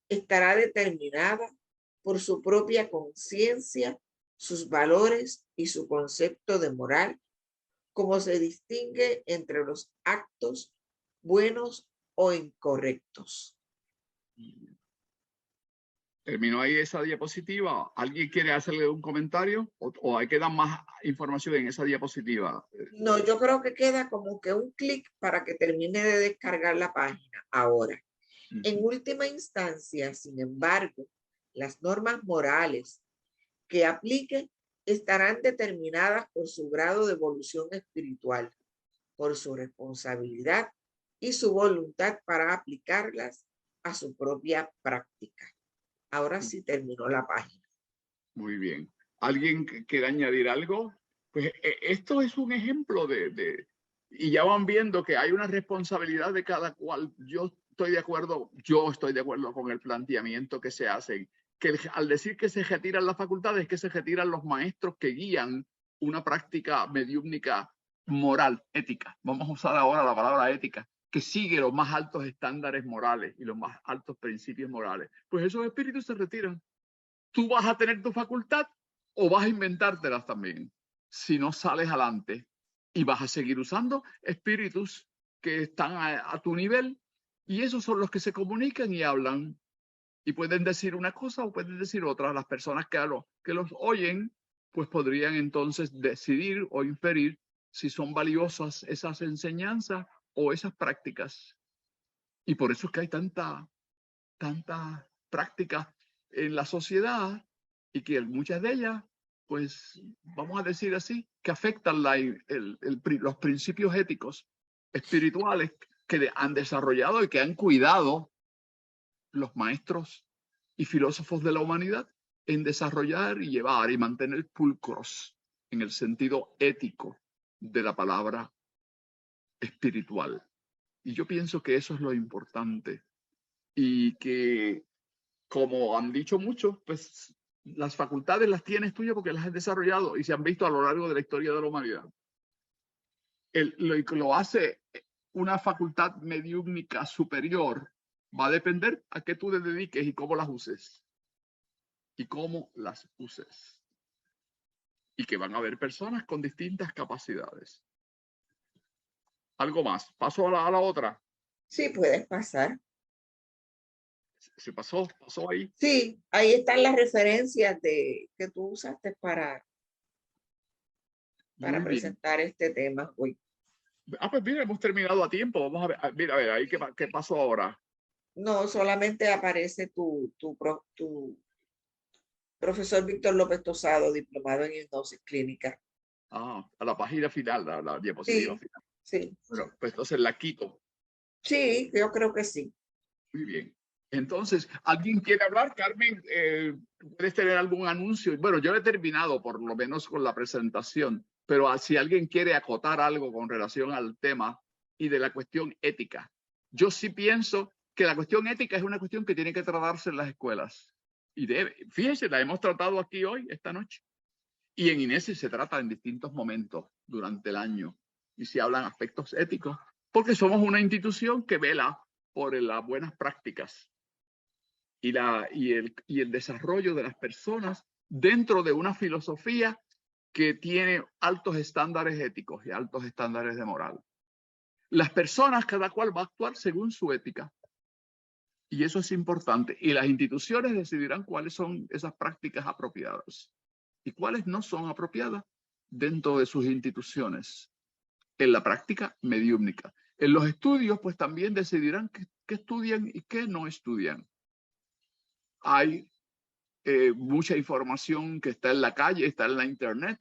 estará determinada por su propia conciencia, sus valores y su concepto de moral, como se distingue entre los actos buenos o incorrectos. ¿Terminó ahí esa diapositiva? ¿Alguien quiere hacerle un comentario? ¿O hay que dar más información en esa diapositiva? No, yo creo que queda como que un clic para que termine de descargar la página ahora. En última instancia, sin embargo, las normas morales que apliquen estarán determinadas por su grado de evolución espiritual, por su responsabilidad y su voluntad para aplicarlas a su propia práctica. Ahora sí terminó la página. Muy bien. ¿Alguien quiere añadir algo? Pues esto es un ejemplo y ya van viendo que hay una responsabilidad de cada cual. Yo estoy de acuerdo con el planteamiento que se hace, que al decir que se retiran las facultades, que se retiran los maestros que guían una práctica mediúmnica moral, ética. Vamos a usar ahora la palabra ética, que sigue los más altos estándares morales y los más altos principios morales. Pues esos espíritus se retiran. tú vas a tener tu facultad o vas a inventártelas también si no sales adelante y vas a seguir usando espíritus que están a tu nivel, y esos son los que se comunican y hablan y pueden decir una cosa o pueden decir otra. Las personas que los oyen pues podrían entonces decidir o inferir si son valiosas esas enseñanzas o esas prácticas. Y por eso es que hay tanta práctica en la sociedad, y que muchas de ellas, pues vamos a decir así, que afectan los principios éticos espirituales que han desarrollado y que han cuidado los maestros y filósofos de la humanidad en desarrollar y llevar y mantener pulcros en el sentido ético de la palabra espiritual. Y yo pienso que eso es lo importante, y que, como han dicho muchos, pues las facultades las tienes tuyas porque las has desarrollado y se han visto a lo largo de la historia de la humanidad. Lo hace una facultad mediúmnica superior va a depender a qué tú te dediques y cómo las uses. Y cómo las uses. Y que van a haber personas con distintas capacidades. ¿Algo más? ¿Paso a la otra? Sí, puedes pasar. ¿Se pasó? ¿Pasó ahí? Sí, ahí están las referencias que tú usaste para Muy bien. presentar este tema hoy. Pues mira, hemos terminado a tiempo. Vamos a ver, mira, a ver, ahí qué pasó ahora. No, solamente aparece tu profesor Víctor López Tosado, diplomado en hipnosis clínica. A la página final, la diapositiva Sí, final. sí. Bueno, pues entonces la quito. Sí, yo creo que sí. Muy bien. Entonces, ¿alguien quiere hablar? Carmen, ¿puedes tener algún anuncio? Bueno, yo he terminado por lo menos con la presentación, pero si alguien quiere acotar algo con relación al tema y de la cuestión ética. Yo sí pienso que la cuestión ética es una cuestión que tiene que tratarse en las escuelas. Y fíjense, la hemos tratado aquí hoy, esta noche. Y en INESI se trata en distintos momentos durante el año. Y se hablan aspectos éticos, porque somos una institución que vela por las buenas prácticas y el desarrollo de las personas dentro de una filosofía que tiene altos estándares éticos y altos estándares de moral. Las personas, cada cual va a actuar según su ética. Y eso es importante. Y las instituciones decidirán cuáles son esas prácticas apropiadas y cuáles no son apropiadas dentro de sus instituciones. En la práctica mediúmnica. En los estudios, pues también decidirán qué estudian y qué no estudian. Hay mucha información que está en la calle, está en la internet,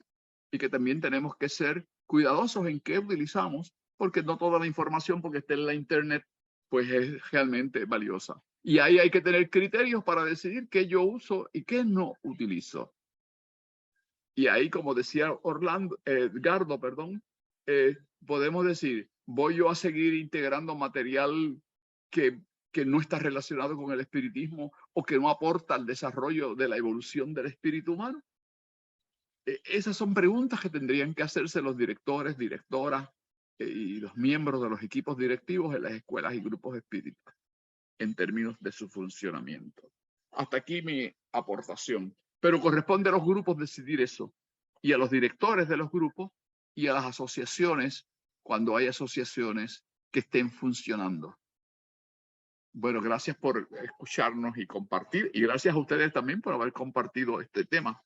y que también tenemos que ser cuidadosos en qué utilizamos, porque no toda la información porque está en la internet pues es realmente valiosa. Y ahí hay que tener criterios para decidir qué yo uso y qué no utilizo. Y ahí, como decía Edgardo, podemos decir, voy yo a seguir integrando material que no está relacionado con el espiritismo o que no aporta al desarrollo de la evolución del espíritu humano. Esas son preguntas que tendrían que hacerse los directores, directoras y los miembros de los equipos directivos en las escuelas y grupos espíritas en términos de su funcionamiento. Hasta aquí mi aportación. Pero corresponde a los grupos decidir eso, y a los directores de los grupos y a las asociaciones, cuando hay asociaciones que estén funcionando. Bueno, gracias por escucharnos y compartir, y gracias a ustedes también por haber compartido este tema.